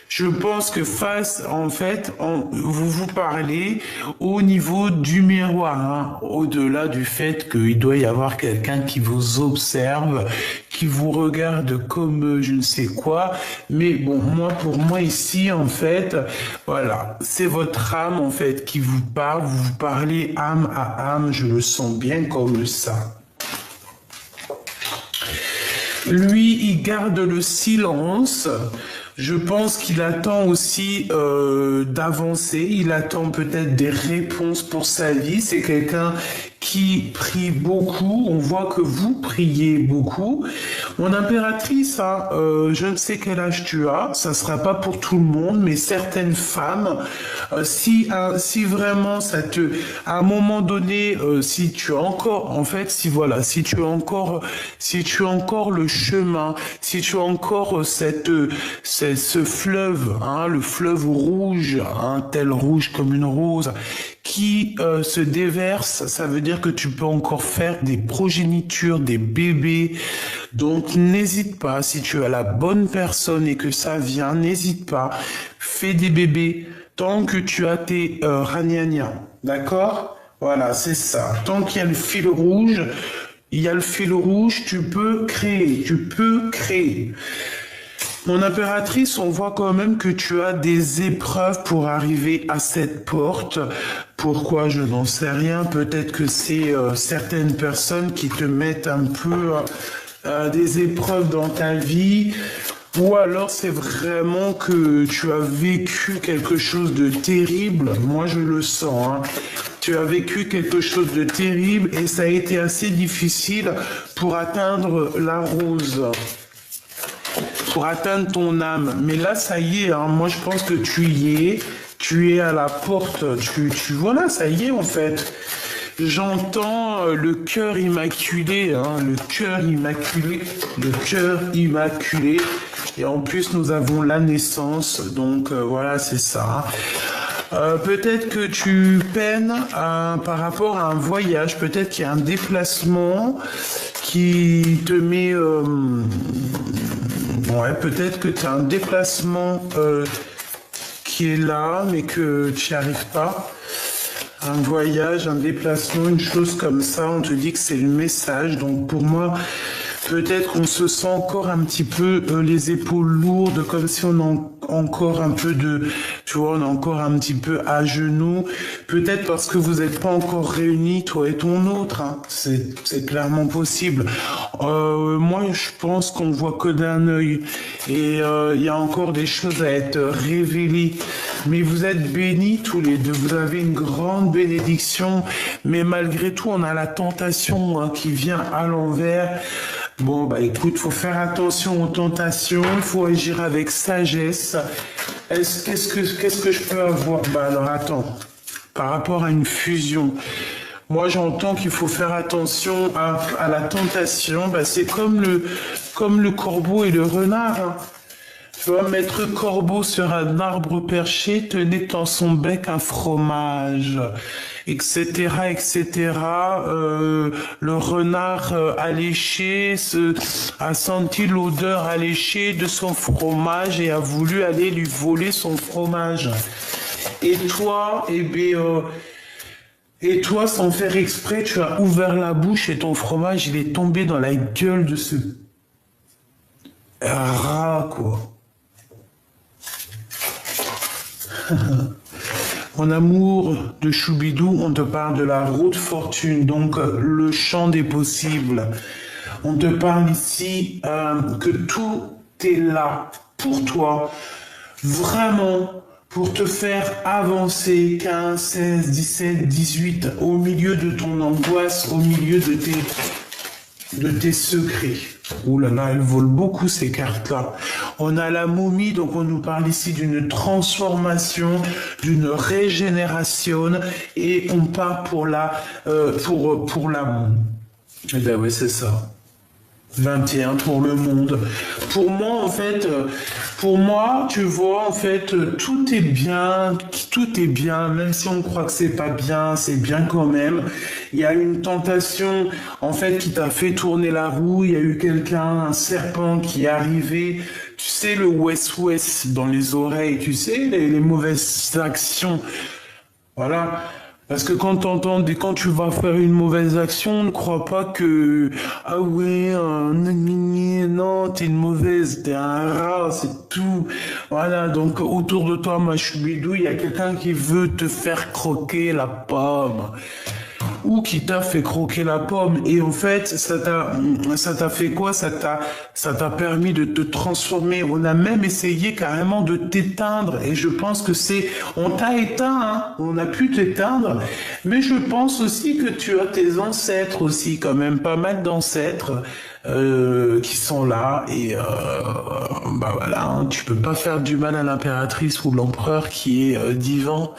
Speaker 1: Je pense que face, en fait, vous vous parlez au niveau du miroir, hein, au-delà du fait qu'il doit y avoir quelqu'un qui vous observe, qui vous regarde comme je ne sais quoi. Mais bon, pour moi ici, en fait, voilà, c'est votre âme, en fait, qui vous parle. Vous vous parlez âme à âme, je le sens bien comme ça. Lui, il garde le silence. Je pense qu'il attend aussi d'avancer. Il attend peut-être des réponses pour sa vie. C'est quelqu'un qui prie beaucoup. On voit que vous priez beaucoup. Mon impératrice, hein, je ne sais quel âge tu as. Ça sera pas pour tout le monde, mais certaines femmes, si vraiment ça te, à un moment donné, si tu as encore, en fait, si tu as encore le chemin, si tu as encore ce fleuve, hein, le fleuve rouge, hein, tel rouge comme une rose, qui se déverse, ça veut dire que tu peux encore faire des progénitures, des bébés. Donc n'hésite pas, si tu as la bonne personne et que ça vient, n'hésite pas, fais des bébés tant que tu as tes ragnagnas, d'accord? Voilà, c'est ça. Tant qu'il y a le fil rouge, tu peux créer. Mon impératrice, on voit quand même que tu as des épreuves pour arriver à cette porte. Pourquoi, je n'en sais rien. Peut-être que c'est certaines personnes qui te mettent un peu des épreuves dans ta vie. Ou alors c'est vraiment que tu as vécu quelque chose de terrible. Moi, je le sens, hein. Tu as vécu quelque chose de terrible et ça a été assez difficile pour atteindre la rose, pour atteindre ton âme. Mais là, ça y est, hein, moi je pense que tu es à la porte, voilà, ça y est en fait. J'entends le cœur immaculé, hein, le cœur immaculé. Et en plus, nous avons la naissance, donc voilà, c'est ça. Peut-être que tu peines par rapport à un voyage, peut-être qu'il y a un déplacement qui te met... ouais, peut-être que tu as un déplacement qui est là, mais que tu n'y arrives pas. Un voyage, un déplacement, une chose comme ça, on te dit que c'est le message. Donc pour moi, peut-être qu'on se sent encore un petit peu les épaules lourdes, comme si on a encore un peu tu vois, on est encore un petit peu à genoux. Peut-être parce que vous n'êtes pas encore réunis, toi et ton autre, hein. C'est clairement possible. Moi, je pense qu'on ne voit que d'un œil. Et il y a encore des choses à être révélées. Mais vous êtes bénis tous les deux. Vous avez une grande bénédiction. Mais malgré tout, on a la tentation, hein, qui vient à l'envers. Bon, bah écoute, faut faire attention aux tentations, il faut agir avec sagesse. Qu'est-ce que je peux avoir? Bah alors attends, par rapport à une fusion, moi j'entends qu'il faut faire attention à la tentation. Bah c'est comme le corbeau et le renard, hein. Tu vois, Maître Corbeau sur un arbre perché tenait dans son bec un fromage, etc., etc. Le renard alléché a senti l'odeur alléchée de son fromage et a voulu aller lui voler son fromage. Et toi, et toi, sans faire exprès, tu as ouvert la bouche et ton fromage, il est tombé dans la gueule de ce rat, quoi. Mon amour de Choubidou, on te parle de la route fortune, donc le champ des possibles. On te parle ici que tout est là pour toi, vraiment pour te faire avancer 15, 16, 17, 18, au milieu de ton angoisse, au milieu de tes secrets. Ouh là là, elles volent beaucoup ces cartes-là. On a la momie, donc on nous parle ici d'une transformation, d'une régénération, et on part pour pour l'amour. Eh ben oui, c'est ça. 21 pour le monde. Pour moi, en fait, tu vois, en fait, tout est bien, même si on croit que c'est pas bien, c'est bien quand même. Il y a une tentation, en fait, qui t'a fait tourner la roue, il y a eu un serpent qui est arrivé, tu sais, le ouest-ouest dans les oreilles, tu sais, les mauvaises actions. Voilà. Parce que quand tu vas faire une mauvaise action, ne crois pas que, ah ouais, t'es une mauvaise, t'es un rat, c'est tout. Voilà, donc autour de toi, ma choubidou, il y a quelqu'un qui veut te faire croquer la pomme. Ou qui t'a fait croquer la pomme. Et en fait, ça t'a fait quoi? Ça t'a permis de te transformer. On a même essayé carrément de t'éteindre. Et je pense que on t'a éteint, hein. On a pu t'éteindre. Mais je pense aussi que tu as tes ancêtres aussi, quand même, pas mal d'ancêtres. Qui sont là et bah voilà, hein, tu peux pas faire du mal à l'impératrice ou l'empereur qui est divin,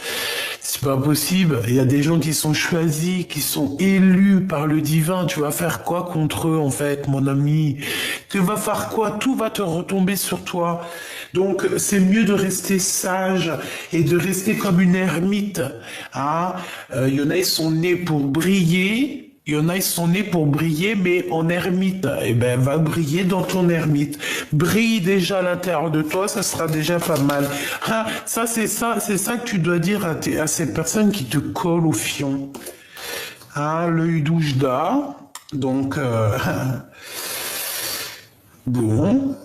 Speaker 1: c'est pas possible. Il y a des gens qui sont choisis, qui sont élus par le divin. Tu vas faire quoi contre eux en fait, mon ami? Tu vas faire quoi? Tout va te retomber sur toi. Donc c'est mieux de rester sage et de rester comme une ermite. Hein, il y en a, ils sont nés pour briller. Il y en a, ils sont nés pour briller, mais en ermite. Eh ben, va briller dans ton ermite. Brille déjà à l'intérieur de toi, ça sera déjà pas mal. Ah, c'est ça que tu dois dire à ces personnes qui te collent au fion. Ah, l'œil d'Oujda. Donc, bon.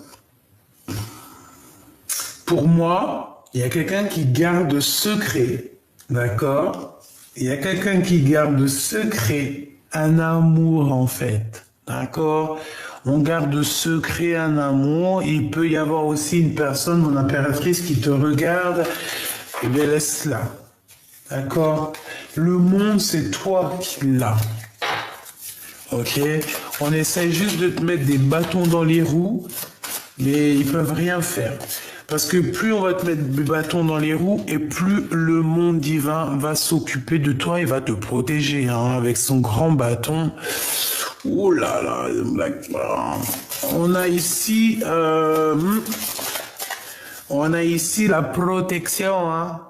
Speaker 1: Pour moi, il y a quelqu'un qui garde secret. D'accord? Il y a quelqu'un qui garde secret un amour en fait, d'accord? On garde secret un amour. Il peut y avoir aussi une personne, mon impératrice, qui te regarde. Eh bien laisse-la, d'accord? Le monde c'est toi qui l'as, ok? On essaye juste de te mettre des bâtons dans les roues, mais ils peuvent rien faire. Parce que plus on va te mettre des bâtons dans les roues et plus le monde divin va s'occuper de toi et va te protéger, hein, avec son grand bâton. Ouh là là, on a ici la protection, hein.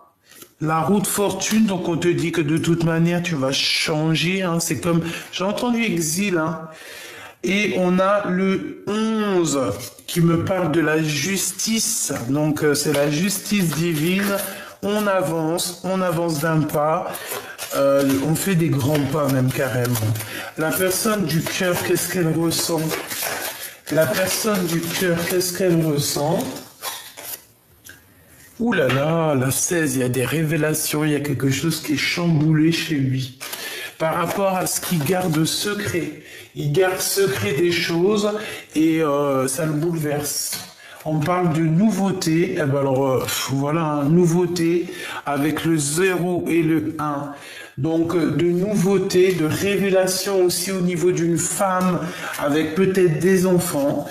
Speaker 1: La roue de fortune, donc on te dit que de toute manière tu vas changer, hein. C'est comme, j'ai entendu exil, hein. Et on a le 11 qui me parle de la justice. Donc c'est la justice divine. On avance d'un pas. On fait des grands pas même carrément. La personne du cœur, qu'est-ce qu'elle ressent? La personne du cœur, qu'est-ce qu'elle ressent? Ouh là là, la 16, il y a des révélations, il y a quelque chose qui est chamboulé chez lui. Par rapport à ce qu'il garde secret. Il garde secret des choses et ça le bouleverse. On parle de nouveauté. Eh ben alors, voilà, nouveauté avec le 0 et le 1. Donc, de nouveauté, de révélation aussi au niveau d'une femme avec peut-être des enfants.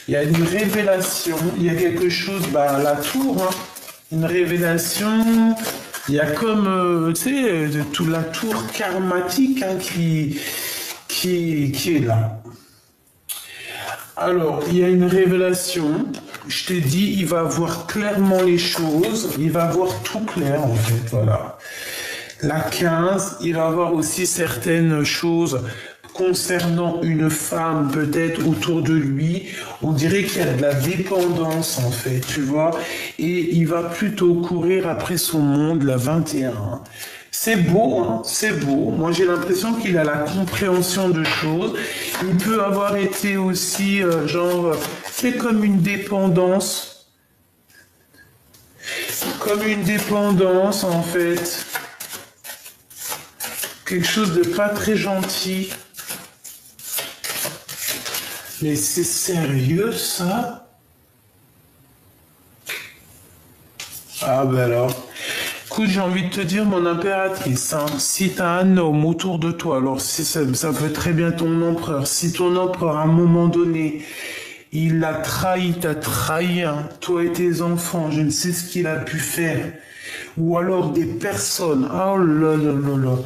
Speaker 1: Il y a une révélation, il y a quelque chose, bah, la tour, hein, une révélation. Il y a comme, tu sais, toute la tour karmatique, hein, qui est là. Alors, il y a une révélation. Je t'ai dit, il va voir clairement les choses. Il va voir tout clair, en fait, voilà. La 15, il va voir aussi certaines choses concernant une femme peut-être autour de lui. On dirait qu'il y a de la dépendance en fait, tu vois. Et il va plutôt courir après son monde, la 21. C'est beau, hein, c'est beau. Moi j'ai l'impression qu'il a la compréhension de choses. Il peut avoir été aussi c'est comme une dépendance. Comme une dépendance en fait. Quelque chose de pas très gentil. Mais c'est sérieux, ça? Ah ben alors, écoute, j'ai envie de te dire, mon impératrice, hein, si tu as un homme autour de toi, alors si ça peut être très bien ton empereur, si ton empereur, à un moment donné, il a trahi, t'a trahi, hein, toi et tes enfants, je ne sais ce qu'il a pu faire, ou alors des personnes, oh là là là là,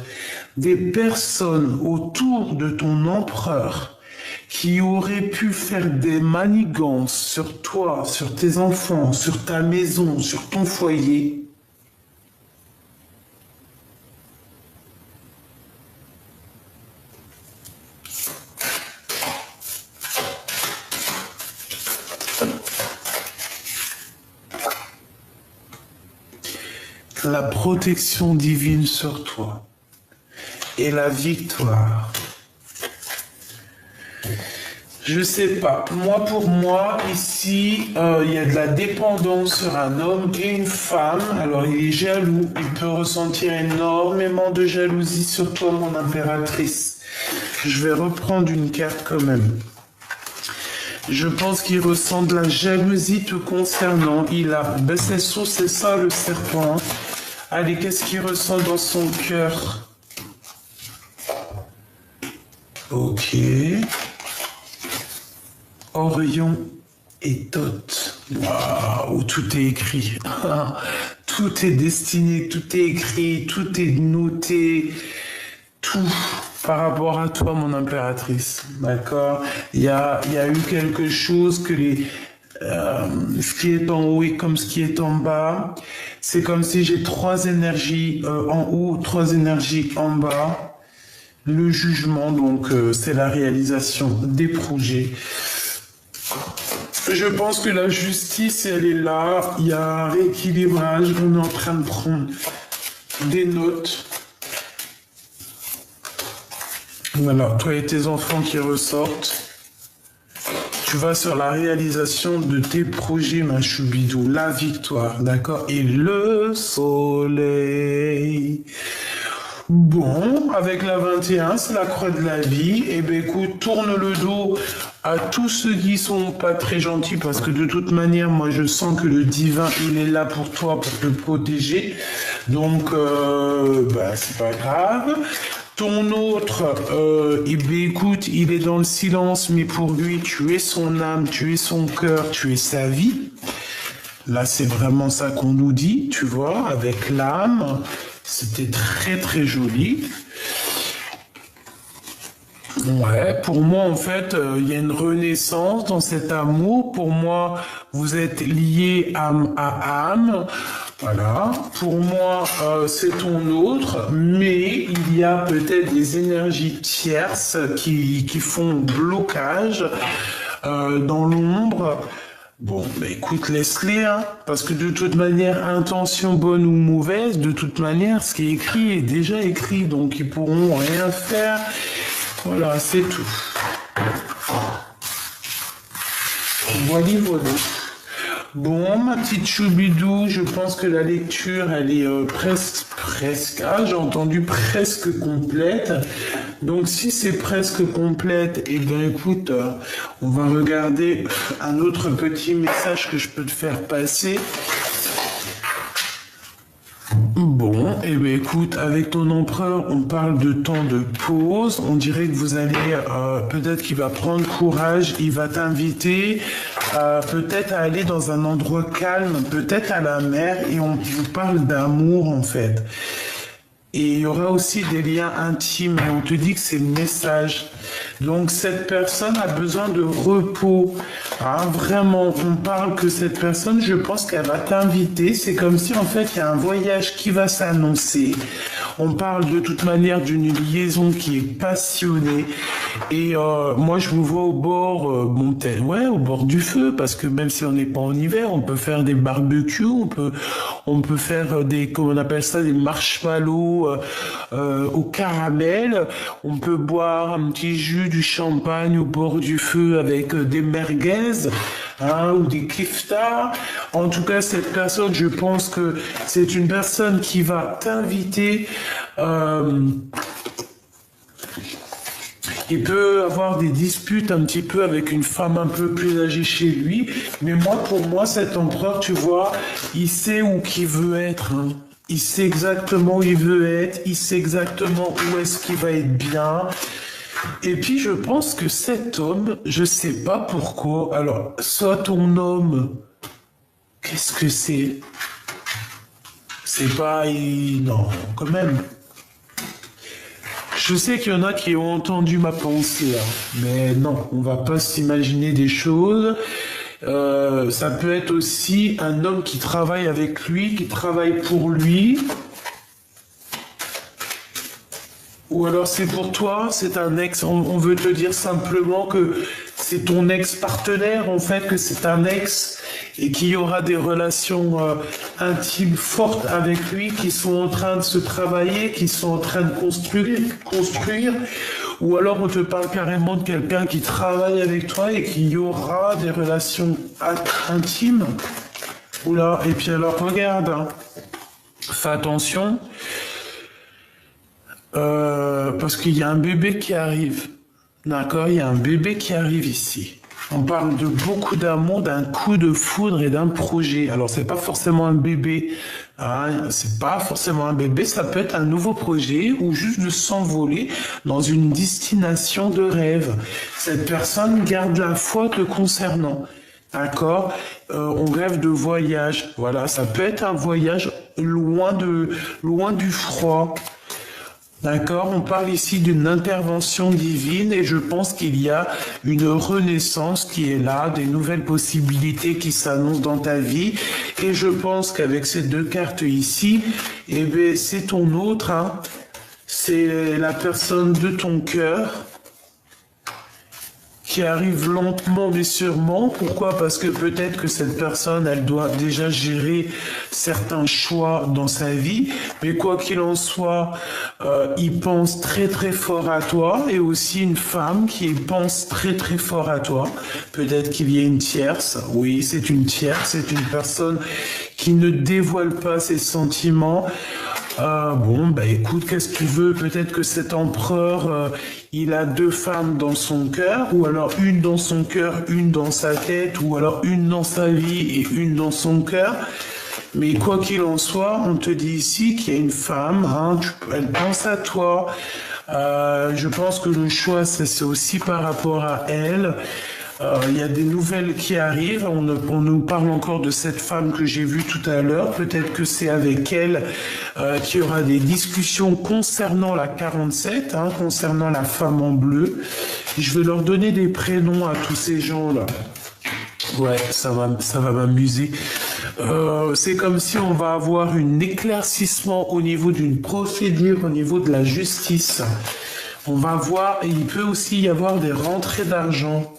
Speaker 1: des personnes autour de ton empereur, qui aurait pu faire des manigances sur toi, sur tes enfants, sur ta maison, sur ton foyer. La protection divine sur toi et la victoire. Je sais pas. Moi, pour moi, ici, il y a de la dépendance sur un homme et une femme. Alors, il est jaloux. Il peut ressentir énormément de jalousie sur toi, mon impératrice. Je vais reprendre une carte quand même. Je pense qu'il ressent de la jalousie te concernant. Il a... Ben, c'est ça le serpent. Allez, qu'est-ce qu'il ressent dans son cœur? Ok. Orion et Thoth. Waouh, tout est écrit. Tout est destiné, tout est écrit, tout est noté. Tout par rapport à toi, mon impératrice. D'accord? Il y a eu quelque chose que ce qui est en haut est comme ce qui est en bas. C'est comme si j'ai trois énergies en haut, trois énergies en bas. Le jugement, donc, c'est la réalisation des projets. Je pense que la justice, elle est là. Il y a un rééquilibrage. On est en train de prendre des notes. Voilà, toi et tes enfants qui ressortent. Tu vas sur la réalisation de tes projets, ma choubidou. La victoire, d'accord? Et le soleil. Bon, avec la 21, c'est la croix de la vie. Eh bien, écoute, tourne le dos à tous ceux qui sont pas très gentils, parce que de toute manière, moi, je sens que le divin, il est là pour toi, pour te protéger. Donc, c'est pas grave. Ton autre, eh bien, écoute, il est dans le silence, mais pour lui, tu es son âme, tu es son cœur, tu es sa vie. Là, c'est vraiment ça qu'on nous dit, tu vois, avec l'âme. C'était très très joli. Ouais, pour moi, en fait, il y a une renaissance dans cet amour. Pour moi, vous êtes liés âme à âme. Voilà. Pour moi, c'est ton autre, mais il y a peut-être des énergies tierces qui font blocage dans l'ombre. Bon, bah écoute, laisse-les, hein, parce que de toute manière, intention bonne ou mauvaise, de toute manière, ce qui est écrit est déjà écrit, donc ils pourront rien faire. Voilà, c'est tout. Voilà. Bon, ma petite choubidou, je pense que la lecture, elle est presque, j'ai entendu presque complète. Donc, si c'est presque complète, eh bien, écoute, on va regarder un autre petit message que je peux te faire passer. Bon, eh bien écoute, avec ton empereur, on parle de temps de pause. On dirait que vous allez, peut-être qu'il va prendre courage, il va t'inviter peut-être à aller dans un endroit calme, peut-être à la mer, et on parle d'amour en fait. Et il y aura aussi des liens intimes, et on te dit que c'est le message. Donc cette personne a besoin de repos. Hein, vraiment, on parle que cette personne, je pense qu'elle va t'inviter. C'est comme si en fait il y a un voyage qui va s'annoncer. On parle de toute manière d'une liaison qui est passionnée. Et moi je vous vois au bord, au bord du feu, parce que même si on n'est pas en hiver, on peut faire des barbecues, on peut faire des, comment on appelle ça, des marshmallows au caramel. On peut boire un petit jus, du champagne au bord du feu avec des merguez, hein, ou des kiftas. En tout cas, cette personne, je pense que c'est une personne qui va t'inviter. Il peut avoir des disputes un petit peu avec une femme un peu plus âgée chez lui. Mais pour moi, cet empereur, tu vois, il sait où qu'il veut être. Hein. Il sait exactement où il veut être. Il sait exactement où est-ce qu'il va être bien. Et puis, je pense que cet homme, je sais pas pourquoi. Alors, soit ton homme, qu'est-ce que c'est? C'est pas... Non, quand même... Je sais qu'il y en a qui ont entendu ma pensée, hein, mais non, on va pas s'imaginer des choses. Ça peut être aussi un homme qui travaille avec lui, qui travaille pour lui. Ou alors c'est pour toi, c'est un ex, on veut te dire simplement que c'est ton ex-partenaire, en fait, que c'est un ex et qu'il y aura des relations intimes fortes avec lui qui sont en train de se travailler, qui sont en train de construire. Ou alors on te parle carrément de quelqu'un qui travaille avec toi et qui y aura des relations intimes. Oula, et puis alors regarde, hein. Fais attention, parce qu'il y a un bébé qui arrive. D'accord, il y a un bébé qui arrive ici. On parle de beaucoup d'amour, d'un coup de foudre et d'un projet. Alors, c'est pas forcément un bébé, hein, c'est pas forcément un bébé, ça peut être un nouveau projet ou juste de s'envoler dans une destination de rêve. Cette personne garde la foi te concernant. D'accord, on rêve de voyage. Voilà, ça peut être un voyage loin du froid. D'accord, on parle ici d'une intervention divine et je pense qu'il y a une renaissance qui est là, des nouvelles possibilités qui s'annoncent dans ta vie. Et je pense qu'avec ces deux cartes ici, eh bien, c'est ton autre, hein. C'est la personne de ton cœur qui arrive lentement mais sûrement. Pourquoi? Parce que peut-être que cette personne, elle doit déjà gérer certains choix dans sa vie, mais quoi qu'il en soit, il pense très très fort à toi, et aussi une femme qui pense très très fort à toi. Peut-être qu'il y a une tierce, oui, c'est une tierce, c'est une personne qui ne dévoile pas ses sentiments. Bon, bah écoute, qu'est-ce que tu veux? Peut-être que cet empereur, il a deux femmes dans son cœur, ou alors une dans son cœur, une dans sa tête, ou alors une dans sa vie et une dans son cœur. Mais quoi qu'il en soit, on te dit ici qu'il y a une femme, hein, elle pense à toi. Je pense que le choix, c'est aussi par rapport à elle. Il y a des nouvelles qui arrivent. On nous parle encore de cette femme que j'ai vue tout à l'heure. Peut-être que c'est avec elle qu'il y aura des discussions concernant la 47, hein, concernant la femme en bleu. Je vais leur donner des prénoms à tous ces gens-là. Ouais, ça va m'amuser. C'est comme si on va avoir un éclaircissement au niveau d'une procédure, au niveau de la justice. On va voir, et il peut aussi y avoir des rentrées d'argent.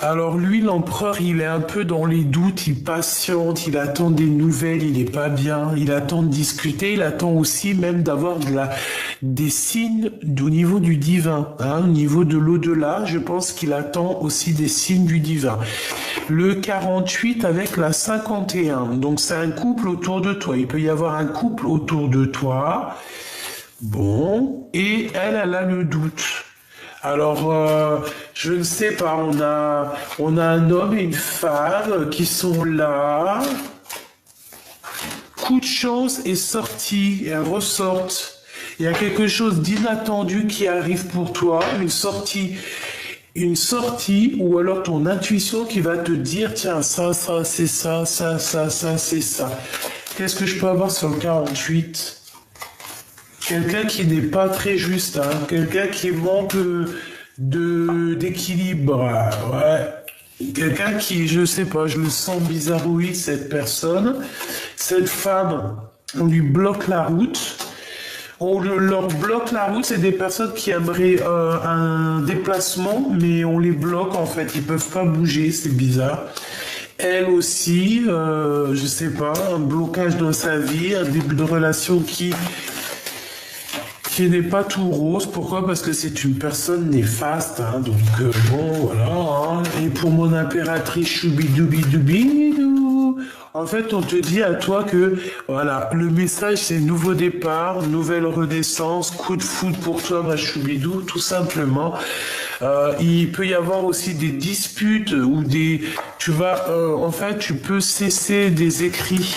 Speaker 1: Alors lui, l'empereur, il est un peu dans les doutes, il patiente, il attend des nouvelles, il n'est pas bien, il attend de discuter, il attend aussi même d'avoir des signes au niveau du divin, hein, au niveau de l'au-delà. Je pense qu'il attend aussi des signes du divin. Le 48 avec la 51, donc c'est un couple autour de toi. Il peut y avoir un couple autour de toi, bon, et elle a le doute. Alors, je ne sais pas, on a un homme et une femme qui sont là. Coup de chance est sorti, et elles ressortent. Il y a quelque chose d'inattendu qui arrive pour toi, une sortie, ou alors ton intuition qui va te dire, tiens, ça, c'est ça, c'est ça. Qu'est-ce que je peux avoir sur le 48 ? Quelqu'un qui n'est pas très juste, hein, quelqu'un qui manque d'équilibre, ouais. Quelqu'un qui, je sais pas, je le sens bizarroïde, cette personne. Cette femme, on lui bloque la route. On leur bloque la route, c'est des personnes qui aimeraient un déplacement, mais on les bloque en fait, ils peuvent pas bouger, c'est bizarre. Elle aussi, je sais pas, un blocage dans sa vie, un début de relation qui n'est pas tout rose. Pourquoi? Parce que c'est une personne néfaste, hein, donc bon, voilà, hein. Et pour mon impératrice choubidoubidoubidoubidou, en fait, on te dit à toi que, voilà, le message, c'est nouveau départ, nouvelle renaissance, coup de foudre pour toi, ma choubidou, tout simplement. Il peut y avoir aussi des disputes ou en fait, tu peux cesser des écrits,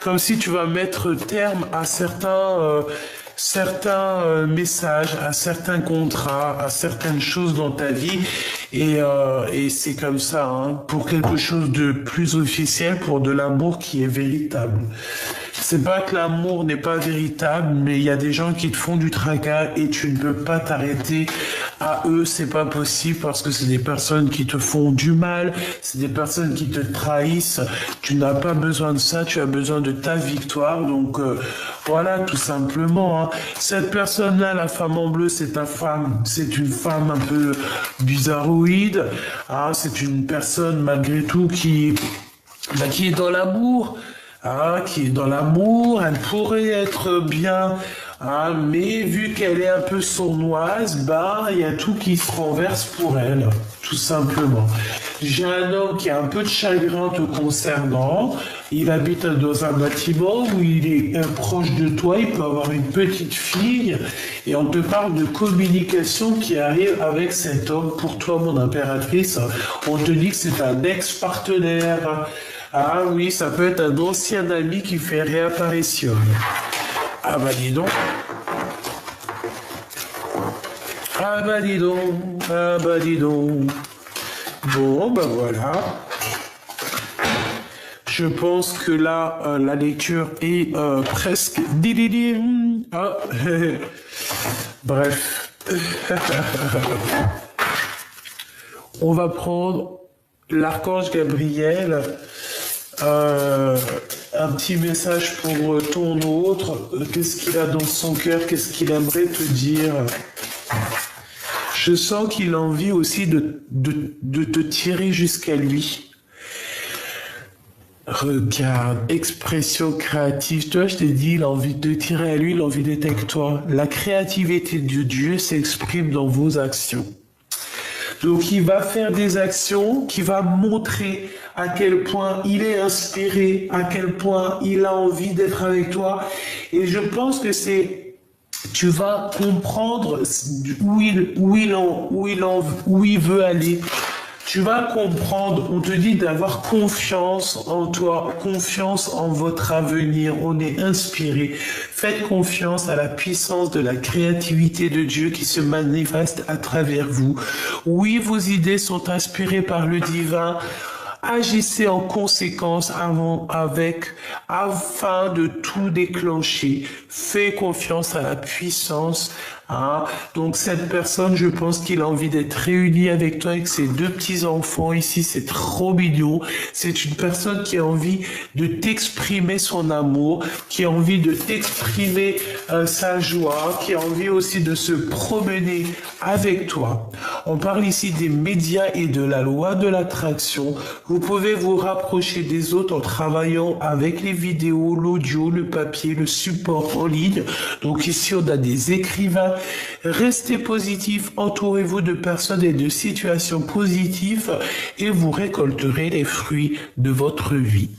Speaker 1: comme si tu vas mettre terme à certains messages, à certains contrats, à certaines choses dans ta vie, et c'est comme ça, hein, pour quelque chose de plus officiel, pour de l'amour qui est véritable. C'est pas que l'amour n'est pas véritable, mais il y a des gens qui te font du tracas et tu ne peux pas t'arrêter à eux, c'est pas possible parce que c'est des personnes qui te font du mal, c'est des personnes qui te trahissent. Tu n'as pas besoin de ça, tu as besoin de ta victoire. Donc voilà, tout simplement, hein. Cette personne-là, la femme en bleu, c'est une femme un peu bizarroïde, hein. C'est une personne malgré tout qui qui est dans l'amour, qui est dans l'amour, elle pourrait être bien, mais vu qu'elle est un peu sournoise, il y a tout qui se renverse pour elle, tout simplement. J'ai un homme qui a un peu de chagrin te concernant, il habite dans un bâtiment où il est proche de toi, il peut avoir une petite fille, et on te parle de communication qui arrive avec cet homme. Pour toi, mon impératrice, on te dit que c'est un ex-partenaire. Ah oui, ça peut être un ancien ami qui fait réapparition. Ah bah dis donc. Ah bah dis donc. Ah bah dis donc. Bon, bah voilà. Je pense que là, la lecture est presque... Bref. On va prendre l'archange Gabriel. Un petit message pour ton autre. Qu'est-ce qu'il a dans son cœur? Qu'est-ce qu'il aimerait te dire? Je sens qu'il a envie aussi de te tirer jusqu'à lui. Regarde, expression créative. Toi, je t'ai dit, il a envie de te tirer à lui, il a envie d'être avec toi. La créativité de Dieu s'exprime dans vos actions. Donc, il va faire des actions qui va montrer à quel point il est inspiré, à quel point il a envie d'être avec toi. Et je pense que tu vas comprendre où il veut aller. Tu vas comprendre, on te dit d'avoir confiance en toi, confiance en votre avenir. On est inspiré. Faites confiance à la puissance de la créativité de Dieu qui se manifeste à travers vous. Oui, vos idées sont inspirées par le divin. Agissez en conséquence afin de tout déclencher. Fais confiance à la puissance. Donc cette personne, je pense qu'il a envie d'être réuni avec toi, avec ses deux petits-enfants ici. C'est trop mignon. C'est une personne qui a envie de t'exprimer son amour, qui a envie de t'exprimer sa joie, qui a envie aussi de se promener avec toi. On parle ici des médias et de la loi de l'attraction. Vous pouvez vous rapprocher des autres en travaillant avec les vidéos, l'audio, le papier, le support en ligne. Donc ici, on a des écrivains. Restez positifs, entourez-vous de personnes et de situations positives et vous récolterez les fruits de votre vie.